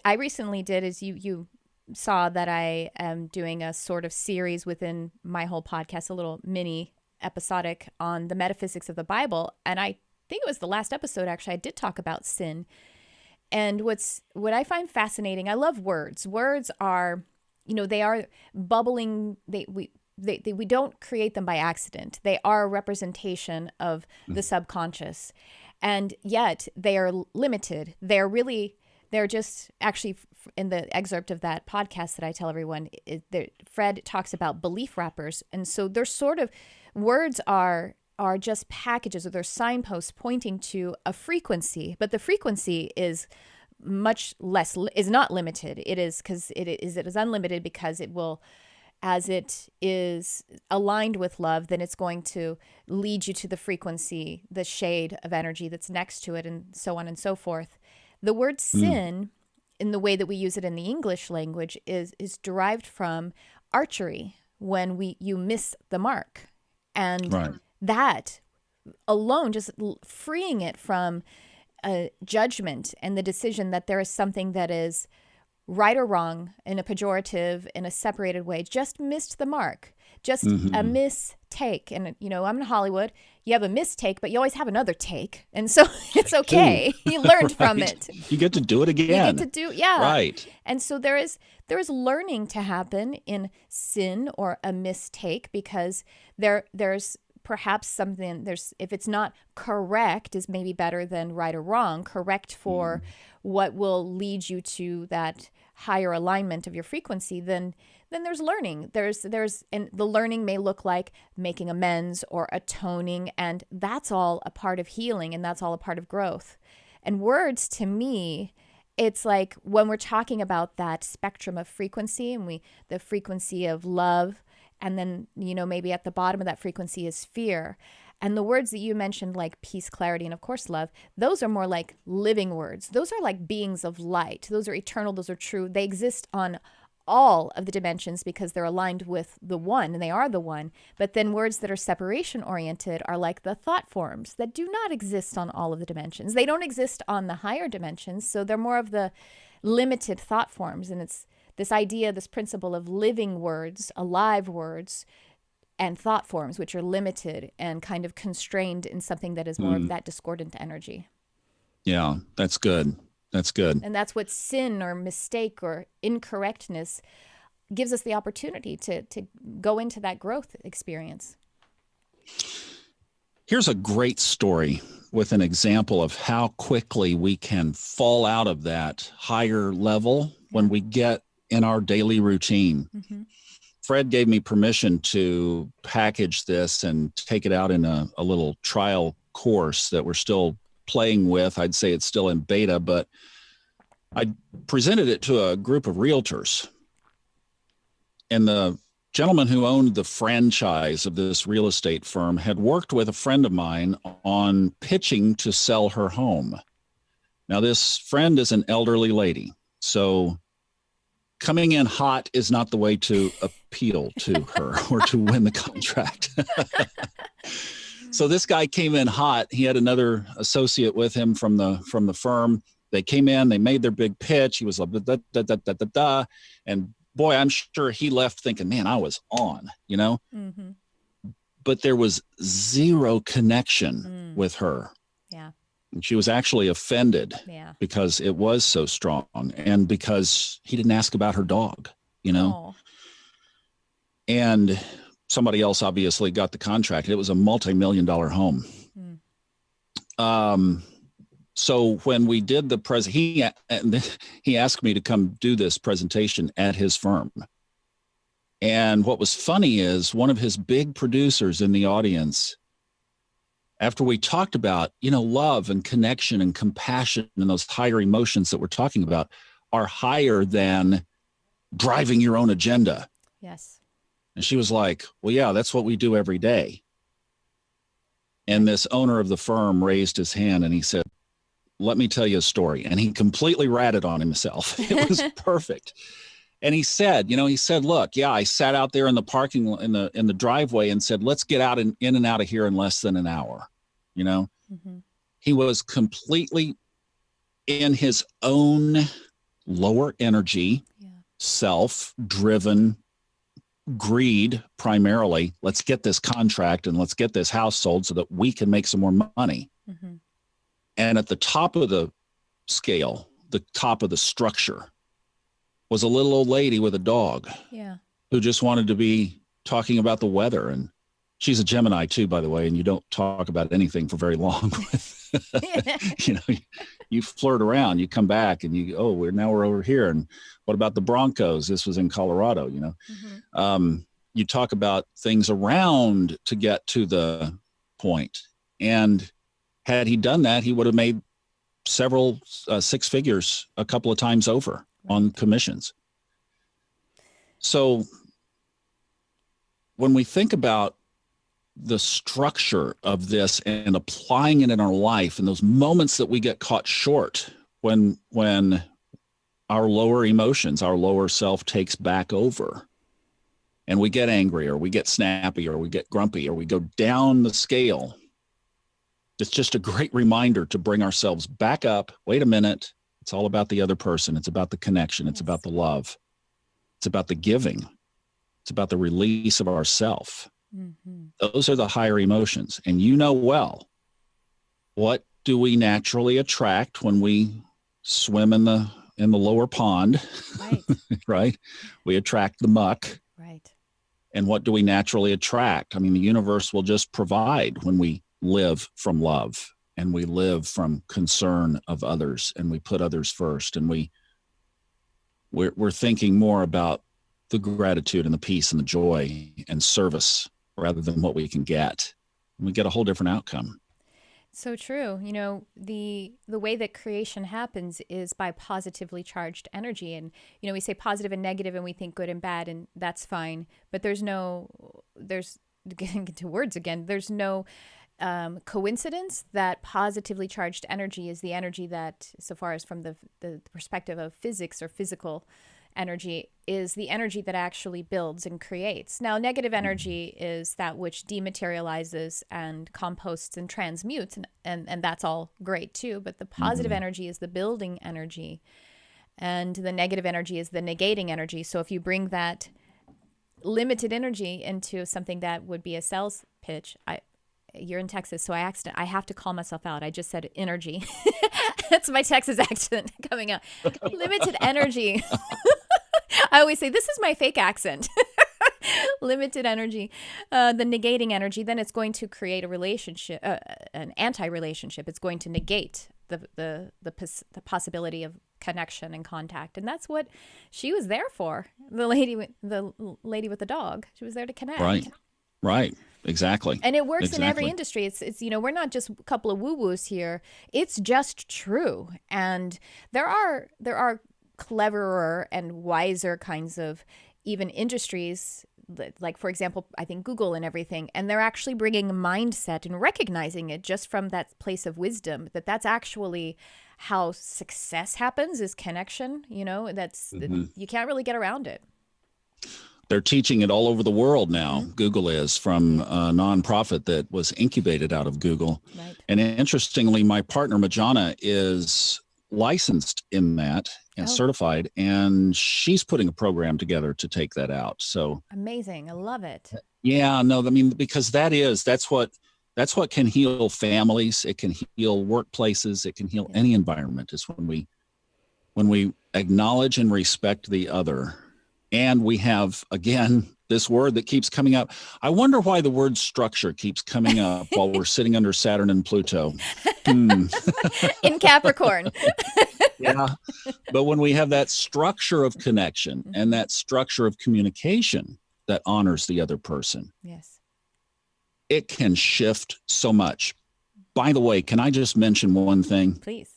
I recently did, as you saw, that I am doing a sort of series within my whole podcast, a little mini episodic on the metaphysics of the Bible. And I think it was the last episode, actually, I did talk about sin. And what I find fascinating, I love words. Words are, they are bubbling. We don't create them by accident. They are a representation of the subconscious. And yet they are limited. They're just actually, in the excerpt of that podcast that I tell everyone, Fred talks about belief wrappers. And so they're sort of, words are just packages, or they're signposts pointing to a frequency, but the frequency is much less, is not limited. It is unlimited because it will, as it is aligned with love, then it's going to lead you to the frequency, the shade of energy that's next to it, and so on and so forth. The word sin, in the way that we use it in the English language, is derived from archery, when you miss the mark. And that alone, just freeing it from judgment and the decision that there is something that is right or wrong, in a pejorative, in a separated way, just missed the mark, just a mistake. And, I'm in Hollywood, you have a mistake, but you always have another take. And so it's okay. You learned from it. You get to do it again. You get to do, yeah. Right. And so there is learning to happen in sin or a mistake, because there's perhaps something, if it's not correct, is maybe better than right or wrong. Correct for what will lead you to that higher alignment of your frequency, then there's learning. And the learning may look like making amends or atoning, and that's all a part of healing, and that's all a part of growth. And words, to me, it's like when we're talking about that spectrum of frequency, and the frequency of love, and then, maybe at the bottom of that frequency is fear. And the words that you mentioned, like peace, clarity, and of course love, those are more like living words. Those are like beings of light. Those are eternal. Those are true. They exist on all of the dimensions because they're aligned with the one, and they are the one. But then words that are separation oriented are like the thought forms that do not exist on all of the dimensions. They don't exist on the higher dimensions, so they're more of the limited thought forms. And it's this idea, this principle of living words, alive words, and thought forms, which are limited and kind of constrained in something that is more of that discordant energy. Yeah, that's good. That's good. And that's what sin or mistake or incorrectness gives us the opportunity to go into that growth experience. Here's a great story with an example of how quickly we can fall out of that higher level when we get in our daily routine. Mm-hmm. Fred gave me permission to package this and take it out in a little trial course that we're still playing with. I'd say it's still in beta, but I presented it to a group of realtors. And the gentleman who owned the franchise of this real estate firm had worked with a friend of mine on pitching to sell her home. Now, this friend is an elderly lady, so coming in hot is not the way to appeal to her or to win the contract. So this guy came in hot. He had another associate with him from the firm. They came in, they made their big pitch. He was like, da, da, da, da, da, da. And boy, I'm sure he left thinking, man, I was on, Mm-hmm. But there was zero connection with her. Yeah. And she was actually offended because it was so strong and because he didn't ask about her dog, Oh. And somebody else obviously got the contract. It was a multi-million-dollar home. So when we did he asked me to come do this presentation at his firm. And what was funny is one of his big producers in the audience, after we talked about, love and connection and compassion and those higher emotions that we're talking about are higher than driving your own agenda. Yes. And she was like, well, yeah, that's what we do every day. And this owner of the firm raised his hand and he said, let me tell you a story. And he completely ratted on himself. It was perfect. And he said, look, I sat out there in the in the driveway and said, let's get out in and out of here in less than an hour. Mm-hmm. He was completely in his own lower energy, self-driven greed primarily. Let's get this contract and let's get this house sold so that we can make some more money. Mm-hmm. And at the top of the scale, the top of the structure, was a little old lady with a dog who just wanted to be talking about the weather. And she's a Gemini too, by the way, and you don't talk about anything for very long. You flirt around, you come back and we're over here. And what about the Broncos? This was in Colorado, Mm-hmm. You talk about things around to get to the point. And had he done that, he would have made several six figures a couple of times over on commissions. So when we think about the structure of this and applying it in our life and those moments that we get caught short when our lower emotions, our lower self takes back over and we get angry or we get snappy or we get grumpy or we go down the scale, it's just a great reminder to bring ourselves back up. Wait a minute. It's all about the other person. It's about the connection. It's about the love. It's about the giving. It's about the release of ourself. Mm-hmm. Those are the higher emotions. And well, what do we naturally attract when we swim in the lower pond? Right. Right? We attract the muck. Right. And what do we naturally attract? I mean, the universe will just provide when we live from love and we live from concern of others and we put others first and we're thinking more about the gratitude and the peace and the joy and service rather than what we can get. And we get a whole different outcome. So true. The way that creation happens is by positively charged energy. And, we say positive and negative and we think good and bad, and that's fine. But there's, getting into words again, there's no coincidence that positively charged energy is the energy that, so far as from the perspective of physics or physical energy, is the energy that actually builds and creates. Now, negative energy is that which dematerializes and composts and transmutes, and that's all great too. But the positive energy is the building energy, and the negative energy is the negating energy. So if you bring that limited energy into something that would be a sales pitch, you're in Texas, so I have to call myself out. I just said energy. That's my Texas accent coming out. Limited energy. I always say, this is my fake accent. Limited energy. The negating energy, then it's going to create a relationship, an anti-relationship. It's going to negate the possibility of connection and contact. And that's what she was there for. The lady with the dog. She was there to connect. Right. Exactly. And it works in every industry. It's we're not just a couple of woo-woos here. It's just true. And there are cleverer and wiser kinds of even industries, like, for example, I think Google and everything, and they're actually bringing a mindset and recognizing it just from that place of wisdom, that's actually how success happens, is connection. You can't really get around it. They're teaching it all over the world now. Google is, from a nonprofit that was incubated out of Google. Right. And interestingly, my partner, Majana, is licensed in that and certified, and she's putting a program together to take that out. So amazing. I love it. Yeah, no, I mean, because that's what can heal families. It can heal workplaces. It can heal any environment. Is when we acknowledge and respect the other. And we have, again, this word that keeps coming up. I wonder why the word structure keeps coming up while we're sitting under Saturn and Pluto. In Capricorn. Yeah. But when we have that structure of connection and that structure of communication that honors the other person, yes, it can shift so much. By the way, can I just mention one thing? Please.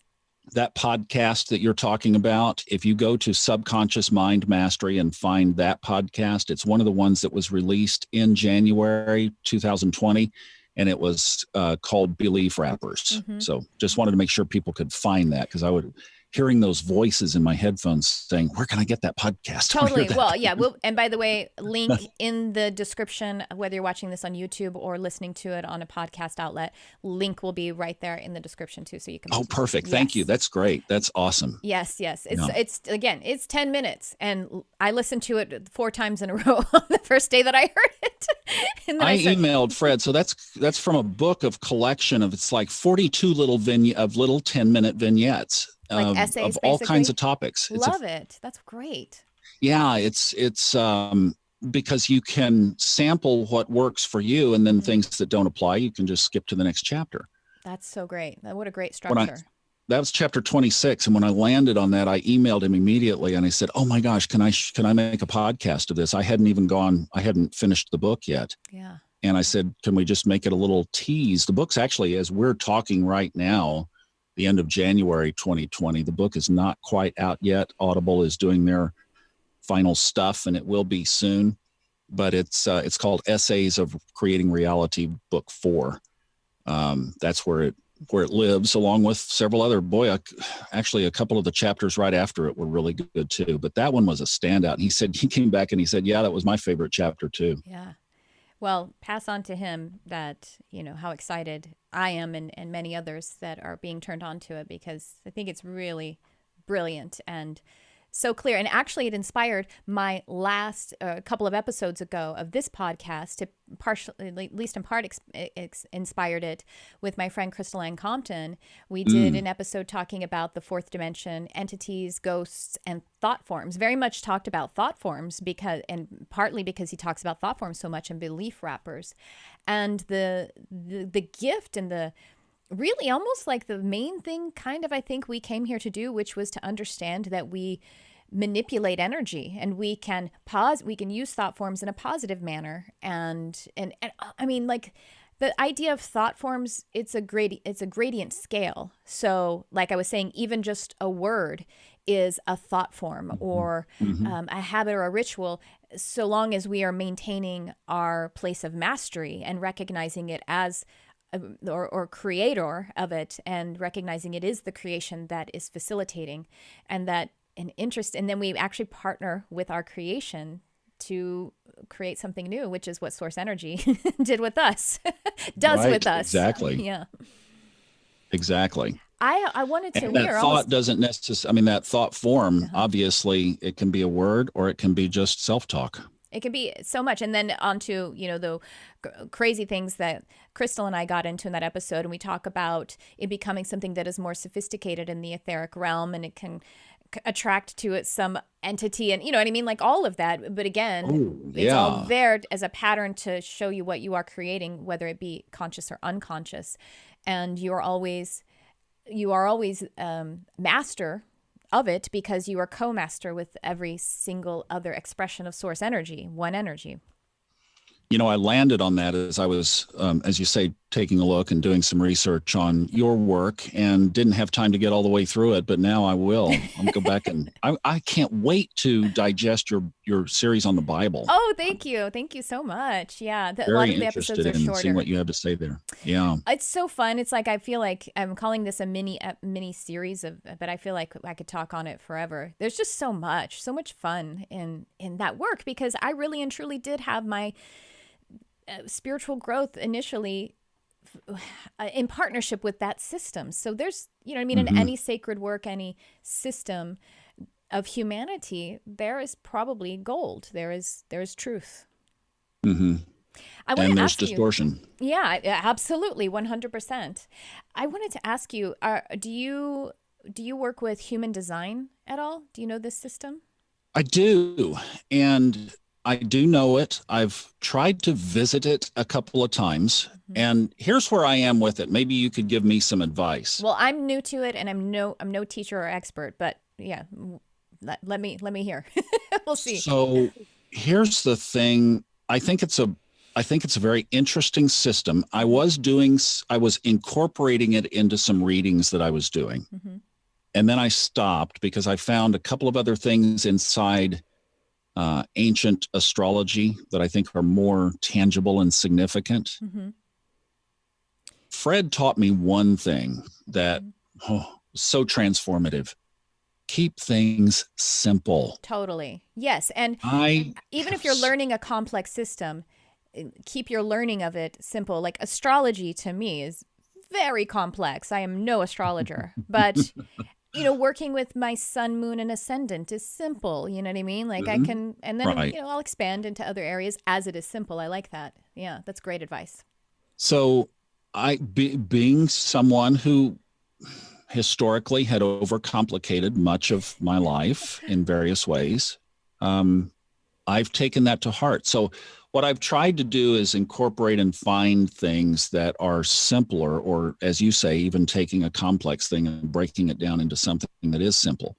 That podcast that you're talking about, if you go to Subconscious Mind Mastery and find that podcast, it's one of the ones that was released in January 2020, and it was called Belief Wrappers. So just wanted to make sure people could find that, because I would hearing those voices in my headphones saying, where can I get that podcast? Totally. Well, yeah. And by the way, link in the description, whether you're watching this on YouTube or listening to it on a podcast outlet, link will be right there in the description too. So you can. Oh, perfect. Yes. Thank you. That's great. That's awesome. Yes. It's 10 minutes, and I listened to it 4 times in a row on the first day that I heard it. And then I emailed Fred. So that's from a book of collection of, it's like 42 little 10-minute vignettes. Like essays, of all kinds of topics. Love it. That's great. Yeah, it's because you can sample what works for you, and then things that don't apply, you can just skip to the next chapter. That's so great. What a great structure. That was chapter 26, and when I landed on that, I emailed him immediately, and I said, "Oh my gosh, can I make a podcast of this? I hadn't finished the book yet." Yeah. And I said, "Can we just make it a little tease?" The book's actually, as we're talking right now, the end of January 2020. The book is not quite out yet. Audible is doing their final stuff, and it will be soon. But it's called Essays of Creating Reality, Book 4. That's where it lives, along with several other. Actually, a couple of the chapters right after it were really good too. But that one was a standout. And he came back and he said, "Yeah, that was my favorite chapter too." Yeah. Well, pass on to him that, how excited I am, and many others that are being turned on to it, because I think it's really brilliant and so clear. And actually, it inspired my last couple of episodes ago of this podcast, to partially, at least in part, inspired it with my friend Crystal Ann Compton. We did an episode talking about the fourth dimension, entities, ghosts, and thought forms. Very much talked about thought forms, partly because he talks about thought forms so much in Belief Wrappers, and the gift and the really almost like the main thing kind of I think we came here to do, which was to understand that we manipulate energy, and we can use thought forms in a positive manner. And I mean, like, The idea of thought forms, it's a gradient scale. So like I was saying, even just a word is a thought form or a habit or a ritual, so long as we are maintaining our place of mastery and recognizing it as or creator of it, and recognizing it is the creation that is facilitating, and that an interest, and then we actually partner with our creation to create something new, which is what source energy did with us, does with us. Exactly. Yeah. Exactly. I wanted to. And that thought doesn't necessarily, I mean, that thought form, obviously it can be a word or it can be just self-talk. It can be so much. And then onto, the crazy things that Crystal and I got into in that episode. And we talk about it becoming something that is more sophisticated in the etheric realm, and it can attract to it some entity, and you know what I mean? Like all of that. But again, it's all there as a pattern to show you what you are creating, whether it be conscious or unconscious. And you are always master of it, because you are co-master with every single other expression of source energy, one energy. I landed on that as I was, as you say, taking a look and doing some research on your work, and didn't have time to get all the way through it, but now I will. I'll go back and I can't wait to digest your series on the Bible. Oh, thank you. Thank you so much. Yeah. Very a lot of the episodes are interested in shorter. seeing what you have to say there. Yeah. It's so fun. It's like, I feel like I'm calling this a mini series but I feel like I could talk on it forever. There's just so much fun in that work, because I really and truly did have my spiritual growth initially in partnership with that system. So there's, in any sacred work, any system of humanity, there is probably gold. There is truth. Mm-hmm. And there's distortion. Yeah, absolutely. 100%. I wanted to ask you, do you work with human design at all? Do you know this system? I do. And I do know it. I've tried to visit it a couple of times, and here's where I am with it. Maybe you could give me some advice. Well, I'm new to it, and I'm no teacher or expert, but yeah, let me hear. We'll see. So here's the thing. I think it's a very interesting system. I was incorporating it into some readings that I was doing. And then I stopped because I found a couple of other things inside ancient astrology that I think are more tangible and significant. Fred taught me one thing that so transformative: keep things simple. Totally. Yes. And even if you're learning a complex system, keep your learning of it simple. Like astrology to me is very complex. I am no astrologer, but working with my sun, moon, and ascendant is simple. You know what I mean? Like I can, and then, I'll expand into other areas as it is simple. I like that. Yeah, that's great advice. So being someone who historically had overcomplicated much of my life in various ways, I've taken that to heart. So what I've tried to do is incorporate and find things that are simpler, or as you say, even taking a complex thing and breaking it down into something that is simple.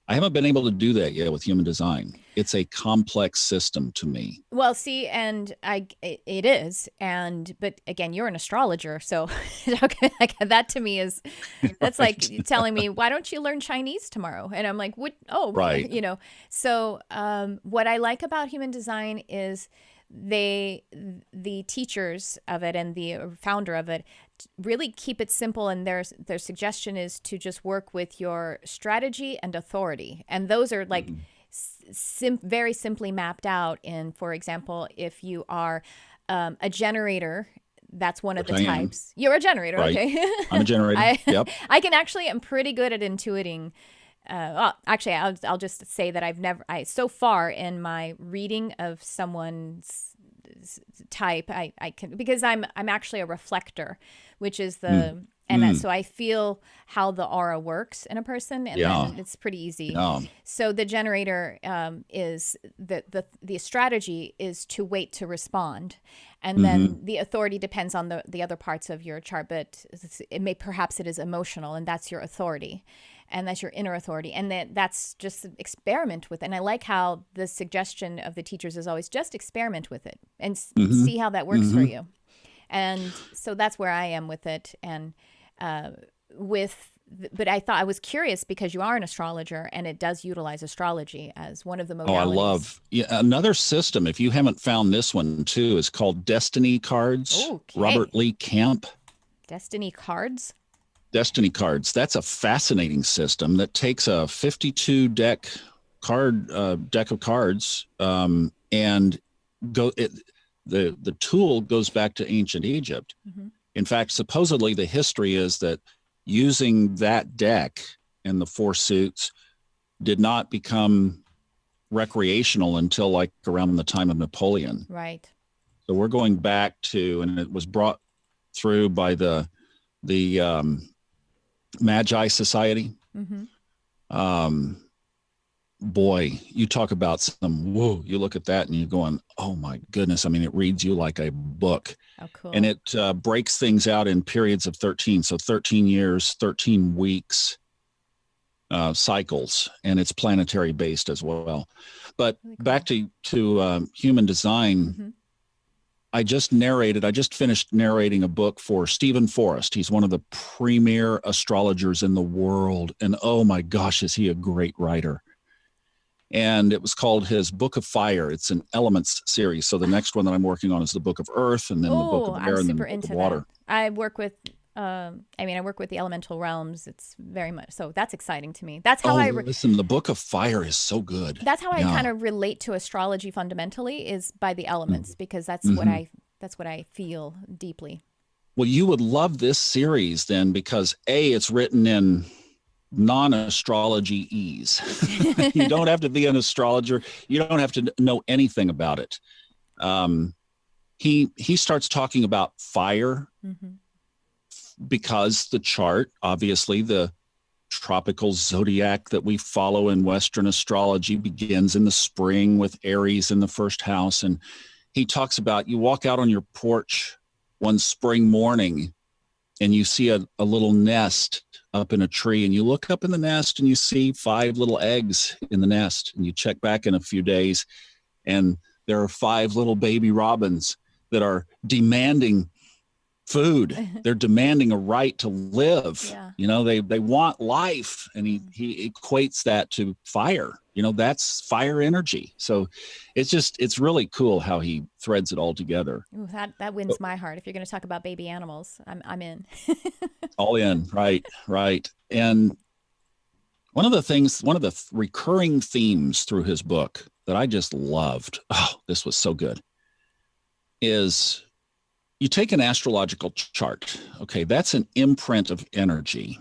I haven't been able to do that yet with human design. It's a complex system to me. Well, see, and it is, but again, you're an astrologer, so okay, like, that to me that's like telling me, why don't you learn Chinese tomorrow? And I'm like, what? Oh, right. So what I like about human design is the teachers of it and the founder of it really keep it simple, and their suggestion is to just work with your strategy and authority, and those are like very simply mapped out in, for example, if you are a generator, that's one of the types. You're a generator, right. Okay. I'm a generator. Yep. I'm pretty good at intuiting. Actually, I'll just say that so far in my reading of someone's type, I can, because I'm actually a reflector, which is so I feel how the aura works in a person, and then it's pretty easy. So the generator is the strategy is to wait to respond, and then the authority depends on the other parts of your chart, but perhaps it is emotional, and that's your authority. And that's your inner authority. And that's just experiment with it. And I like how the suggestion of the teachers is always just experiment with it and see how that works for you. And so that's where I am with it. And but I was curious because you are an astrologer and it does utilize astrology as one of the Oh, I modalities. love another system. If you haven't found this one too, is called Destiny Cards. Okay. Robert Lee Camp. Destiny cards? Destiny Cards. That's a fascinating system that takes a 52 deck deck of cards, and go it. The tool goes back to ancient Egypt. Mm-hmm. In fact, supposedly the history is that using that deck and the four suits did not become recreational until like around the time of Napoleon. Right. So we're going back to, and it was brought through by the Magi Society. Mm-hmm. Boy, you talk about some, whoa, you look at that and you're going, oh my goodness. I mean, it reads you like a book. Oh, cool. And it breaks things out in periods of 13. So 13 years, 13 weeks, cycles, and it's planetary based as well. But really cool. Back to human design. Mm-hmm. I just finished narrating a book for Stephen Forrest. He's one of the premier astrologers in the world. And oh my gosh, is he a great writer. And it was called his Book of Fire. It's an elements series. So the next one that I'm working on is the Book of Earth, and then the Book of Air, and then the Book of Water. I work with I work with the elemental realms. It's very much so. That's exciting to me. That's how listen. The Book of Fire is so good. That's how I kind of relate to astrology fundamentally, is by the elements, because that's what I feel deeply. Well, you would love this series then, because it's written in non-astrology ease. You don't have to be an astrologer. You don't have to know anything about it. He starts talking about fire. Mm-hmm. Because the chart, obviously the tropical zodiac that we follow in Western astrology, begins in the spring with Aries in the first house. And he talks about, you walk out on your porch one spring morning and you see a little nest up in a tree, and you look up in the nest and you see 5 little eggs in the nest, and you check back in a few days and there are 5 little baby robins that are demanding food. They're demanding a right to live. Yeah. You know, they want life. And he equates that to fire. You know, that's fire energy. So it's really cool how he threads it all together. Ooh, that wins my heart. If you're going to talk about baby animals, I'm in. All in. Right. And one of the recurring themes through his book that I just loved, this was so good, is you take an astrological chart. Okay, that's an imprint of energy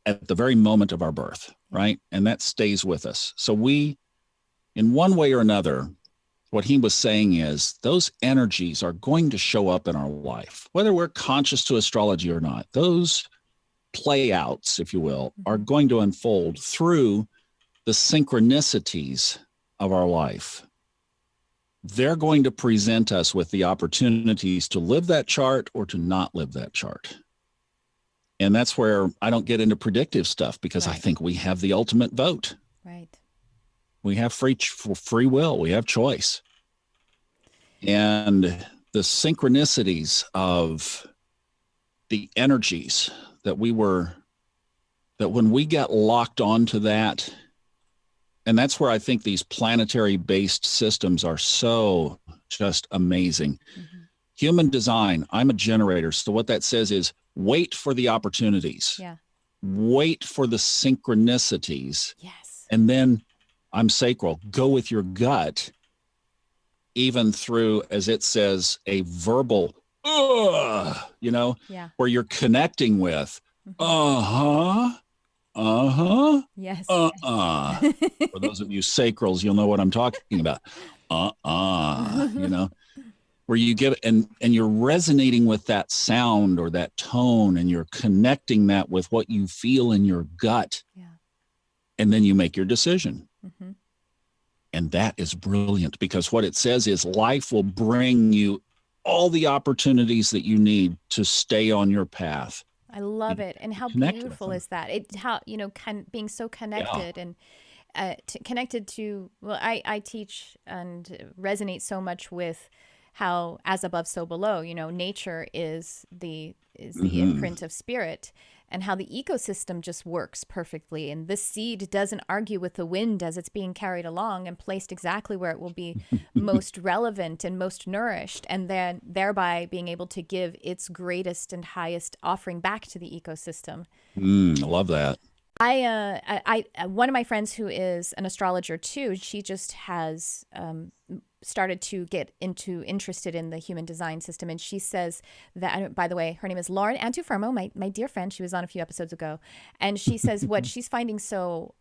at the very moment of our birth, right? And that stays with us. So we, in one way or another, what he was saying is those energies are going to show up in our life, whether we're conscious to astrology or not. Those play outs, if you will, are going to unfold through the synchronicities of our life. They're going to present us with the opportunities to live that chart or to not live that chart. And that's where I don't get into predictive stuff, because I think we have the ultimate vote. Right. We have free will. We have choice. And the synchronicities of the energies that when we get locked onto that, and that's where I think these planetary-based systems are so just amazing. Mm-hmm. Human design, I'm a generator. So what that says is wait for the opportunities. Yeah. Wait for the synchronicities. Yes. And then I'm sacral. Go with your gut, even through, as it says, a verbal, where you're connecting with, Yes. For those of you sacrals, you'll know what I'm talking about. Where you give and you're resonating with that sound or that tone, and you're connecting that with what you feel in your gut. Yeah. And then you make your decision. Mm-hmm. And that is brilliant, because what it says is life will bring you all the opportunities that you need to stay on your path. I love it. And how beautiful is that? Being so connected and connected to, I teach and resonate so much with how as above, so below, nature is the Mm-hmm. imprint of spirit, and how the ecosystem just works perfectly. And this seed doesn't argue with the wind as it's being carried along and placed exactly where it will be most relevant and most nourished, and then thereby being able to give its greatest and highest offering back to the ecosystem. I love that. One of my friends who is an astrologer too, she just has started to get interested in the human design system. And she says that, by the way, her name is Lauren Antufermo, my dear friend. She was on a few episodes ago. And she says what she's finding so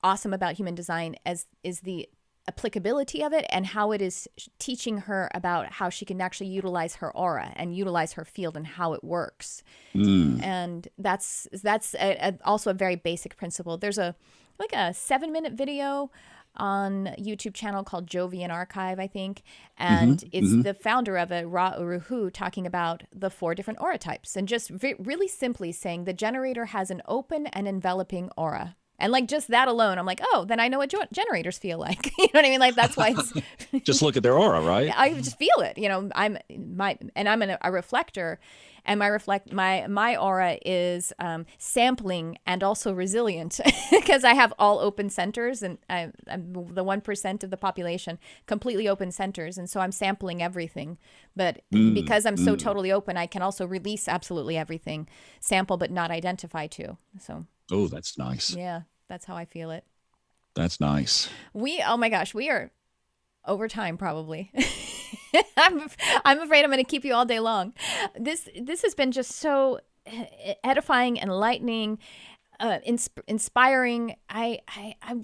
awesome about human design is the applicability of it, and how it is teaching her about how she can actually utilize her aura and utilize her field and how it works. And that's also a very basic principle. There's a 7-minute video on YouTube channel called Jovian Archive, I think. And it's the founder of it, Ra Uruhu, talking about the 4 different aura types, and just really simply saying the generator has an open and enveloping aura. And just that alone, I'm like, oh, then I know what generators feel like. You know what I mean? That's why it's just look at their aura, right? I just feel it. I'm a reflector, and my aura is sampling and also resilient because I have all open centers, and I'm the 1% of the population, completely open centers, and so I'm sampling everything. But because I'm so totally open, I can also release absolutely everything, sample but not identify to. So. Oh, that's nice. Yeah, that's how I feel it. That's nice. Oh my gosh, we are over time probably. I'm afraid I'm going to keep you all day long. This has been just so edifying, enlightening, inspiring. I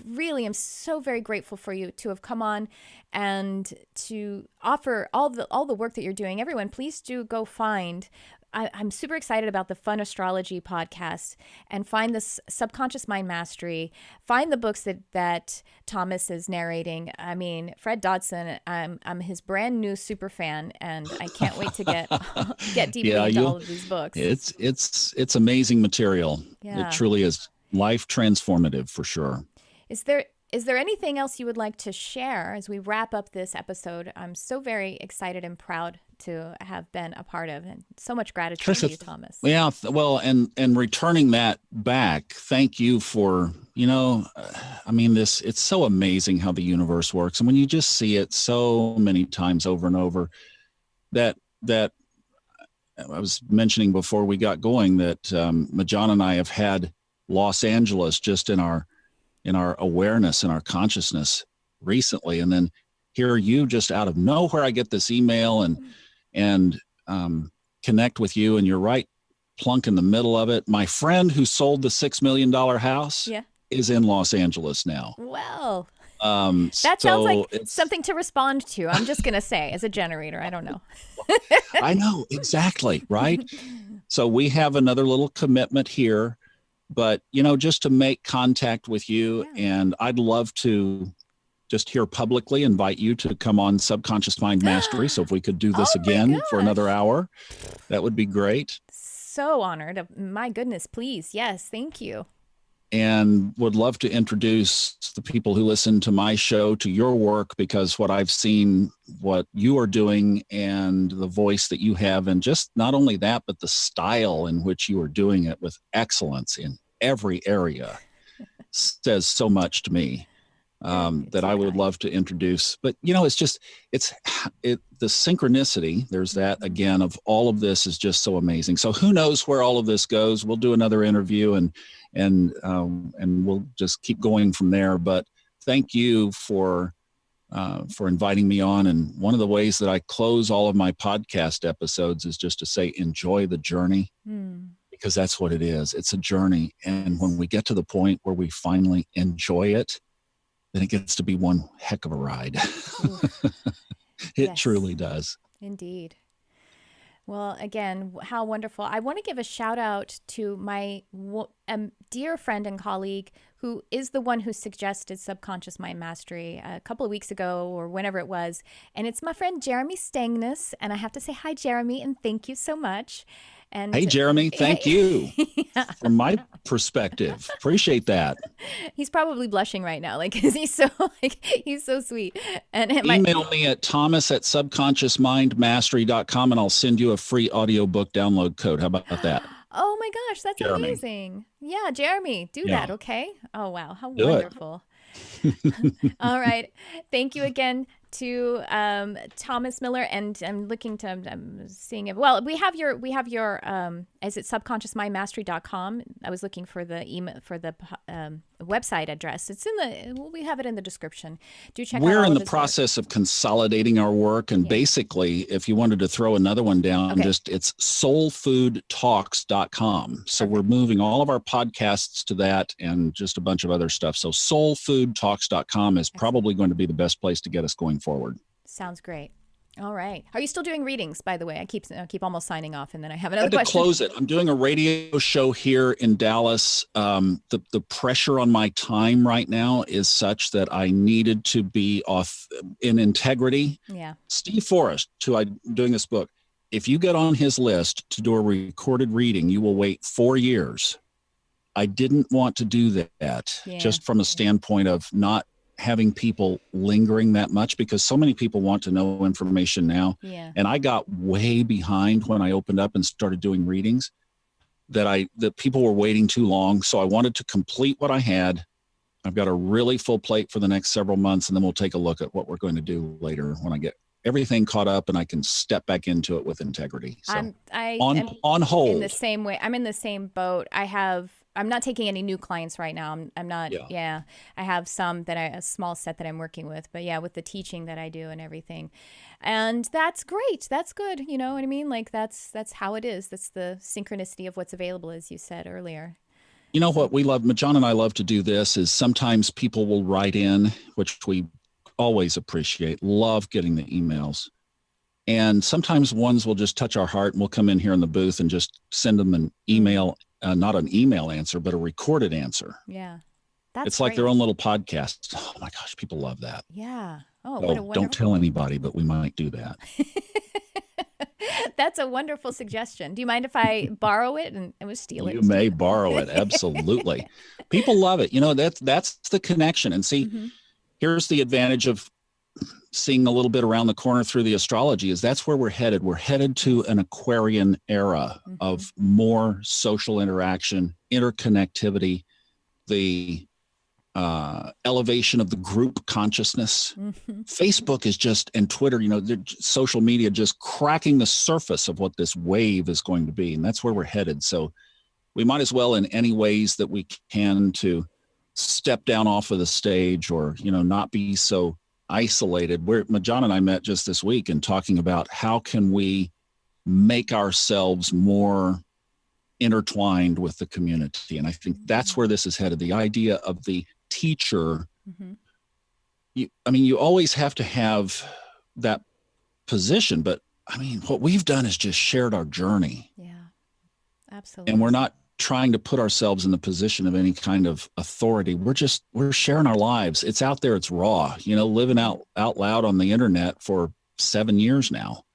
really am so very grateful for you to have come on and to offer all the work that you're doing. Everyone, please do go find. I'm super excited about the Fun Astrology podcast, and find this Subconscious Mind Mastery. Find the books that Thomas is narrating. I mean, Fred Dodson, I'm his brand new super fan, and I can't wait to get deeply into all of these books. It's amazing material. Yeah. It truly is life transformative for sure. Is there anything else you would like to share as we wrap up this episode? I'm so very excited and proud to have been a part of, and so much gratitude to you, Thomas. Yeah, well, and returning that back, thank you for, it's so amazing how the universe works. And when you just see it so many times over and over, that I was mentioning before we got going that Majan and I have had Los Angeles just in our awareness and our consciousness recently. And then here you just out of nowhere, I get this email and connect with you, and you're right plunk in the middle of it. My friend who sold the $6 million house is in Los Angeles now. Well, that sounds like something to respond to. I'm just going to say, as a generator, I don't know. I know, exactly, right? So we have another little commitment here, but, just to make contact with you, and I'd love to just here publicly invite you to come on Subconscious Mind Mastery. So if we could do this again for another hour, that would be great. So honored. My goodness, please. Yes, thank you. And would love to introduce the people who listen to my show to your work, because what I've seen, what you are doing, and the voice that you have, and just not only that, but the style in which you are doing it with excellence in every area says so much to me. That I would love to introduce, but the synchronicity, there's that again of all of this is just so amazing. So who knows where all of this goes? We'll do another interview and we'll just keep going from there. But thank you for inviting me on. And one of the ways that I close all of my podcast episodes is just to say, enjoy the journey, because that's what it is. It's a journey. And when we get to the point where we finally enjoy it, then it gets to be one heck of a ride. It truly does. Indeed. Well, again, how wonderful. I want to give a shout out to my dear friend and colleague who is the one who suggested Subconscious Mind Mastery a couple of weeks ago or whenever it was. And it's my friend Jeremy Stangness. And I have to say hi, Jeremy, and thank you so much. And hey, Jeremy, thank you Yeah. from my perspective. Appreciate that. He's probably blushing right now, like, because he's so sweet. And Email me at thomas@subconsciousmindmastery.com and I'll send you a free audiobook download code. How about that? Oh my gosh, that's Jeremy. amazing. Yeah, Jeremy, do that, okay? Oh, wow. How Do wonderful. All right. Thank you again to Thomas Miller. And I'm seeing it. Well, we have your, is it subconsciousmindmastery.com? I was looking for the email, for the website address. We have it in the description. Do check out We're all in of the his process of consolidating our work. And basically, if you wanted to throw another one down, it's soulfoodtalks.com. So we're moving all of our podcasts to that and just a bunch of other stuff. So soulfoodtalks.com is probably going to be the best place to get us going forward. Sounds great. All right. Are you still doing readings, by the way? I keep almost signing off, and then I have I another had to question. close it. I'm doing a radio show here in Dallas. The pressure on my time right now is such that I needed to be in integrity. Yeah. Steve Forrest, who I'm doing this book, if you get on his list to do a recorded reading, you will wait 4 years. I didn't want to do that just from a standpoint of not having people lingering that much, because so many people want to know information now. Yeah. And I got way behind when I opened up and started doing readings that people were waiting too long. So I wanted to complete what I had. I've got a really full plate for the next several months, and then we'll take a look at what we're going to do later when I get everything caught up and I can step back into it with integrity. So on hold. In the same way, I'm in the same boat. I'm not taking any new clients right now. I'm not. Yeah. I have a small set that I'm working with, but with the teaching that I do and everything. And that's great. That's good. You know what I mean? Like that's how it is. That's the synchronicity of what's available, as you said earlier. You know what we love, John and I love to do this, is sometimes people will write in, which we always appreciate, love getting the emails. And sometimes ones will just touch our heart, and we'll come in here in the booth and just send them an email, not an email answer, but a recorded answer. Yeah. It's like their own little podcast. Oh my gosh, people love that. Yeah. Oh, what a wonderful... Don't tell anybody, but we might do that. That's a wonderful suggestion. Do you mind if I borrow it and steal it? You may borrow it. Absolutely. People love it. You know, that's the connection. And see, here's the advantage of seeing a little bit around the corner through the astrology is that's where we're headed. We're headed to an Aquarian era of more social interaction, interconnectivity, the elevation of the group consciousness. Facebook is just, and Twitter, social media just cracking the surface of what this wave is going to be. And that's where we're headed. So we might as well, in any ways that we can, to step down off of the stage or, not be so isolated. John and I met just this week and talking about how can we make ourselves more intertwined with the community. And I think that's where this is headed. The idea of the teacher, you always have to have that position, but what we've done is just shared our journey. Yeah, absolutely. And we're not trying to put ourselves in the position of any kind of authority. We're sharing our lives. It's out there. It's raw, living out loud on the internet for 7 years now.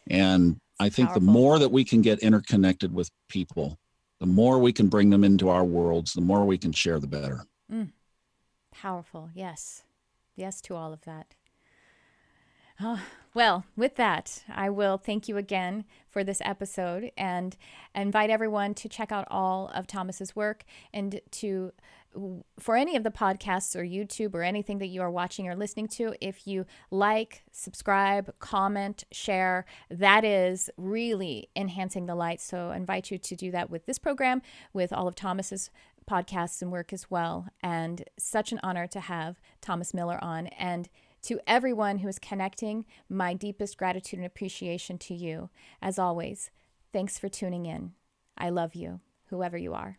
And I think the more that we can get interconnected with people, the more we can bring them into our worlds, the more we can share, the better. Powerful. Yes. Yes to all of that. Oh, well, with that, I will thank you again for this episode and invite everyone to check out all of Thomas's work and for any of the podcasts or YouTube or anything that you are watching or listening to, if you like, subscribe, comment, share, that is really enhancing the light. So I invite you to do that with this program, with all of Thomas's podcasts and work as well. And such an honor to have Thomas Miller on. And to everyone who is connecting, my deepest gratitude and appreciation to you. As always, thanks for tuning in. I love you, whoever you are.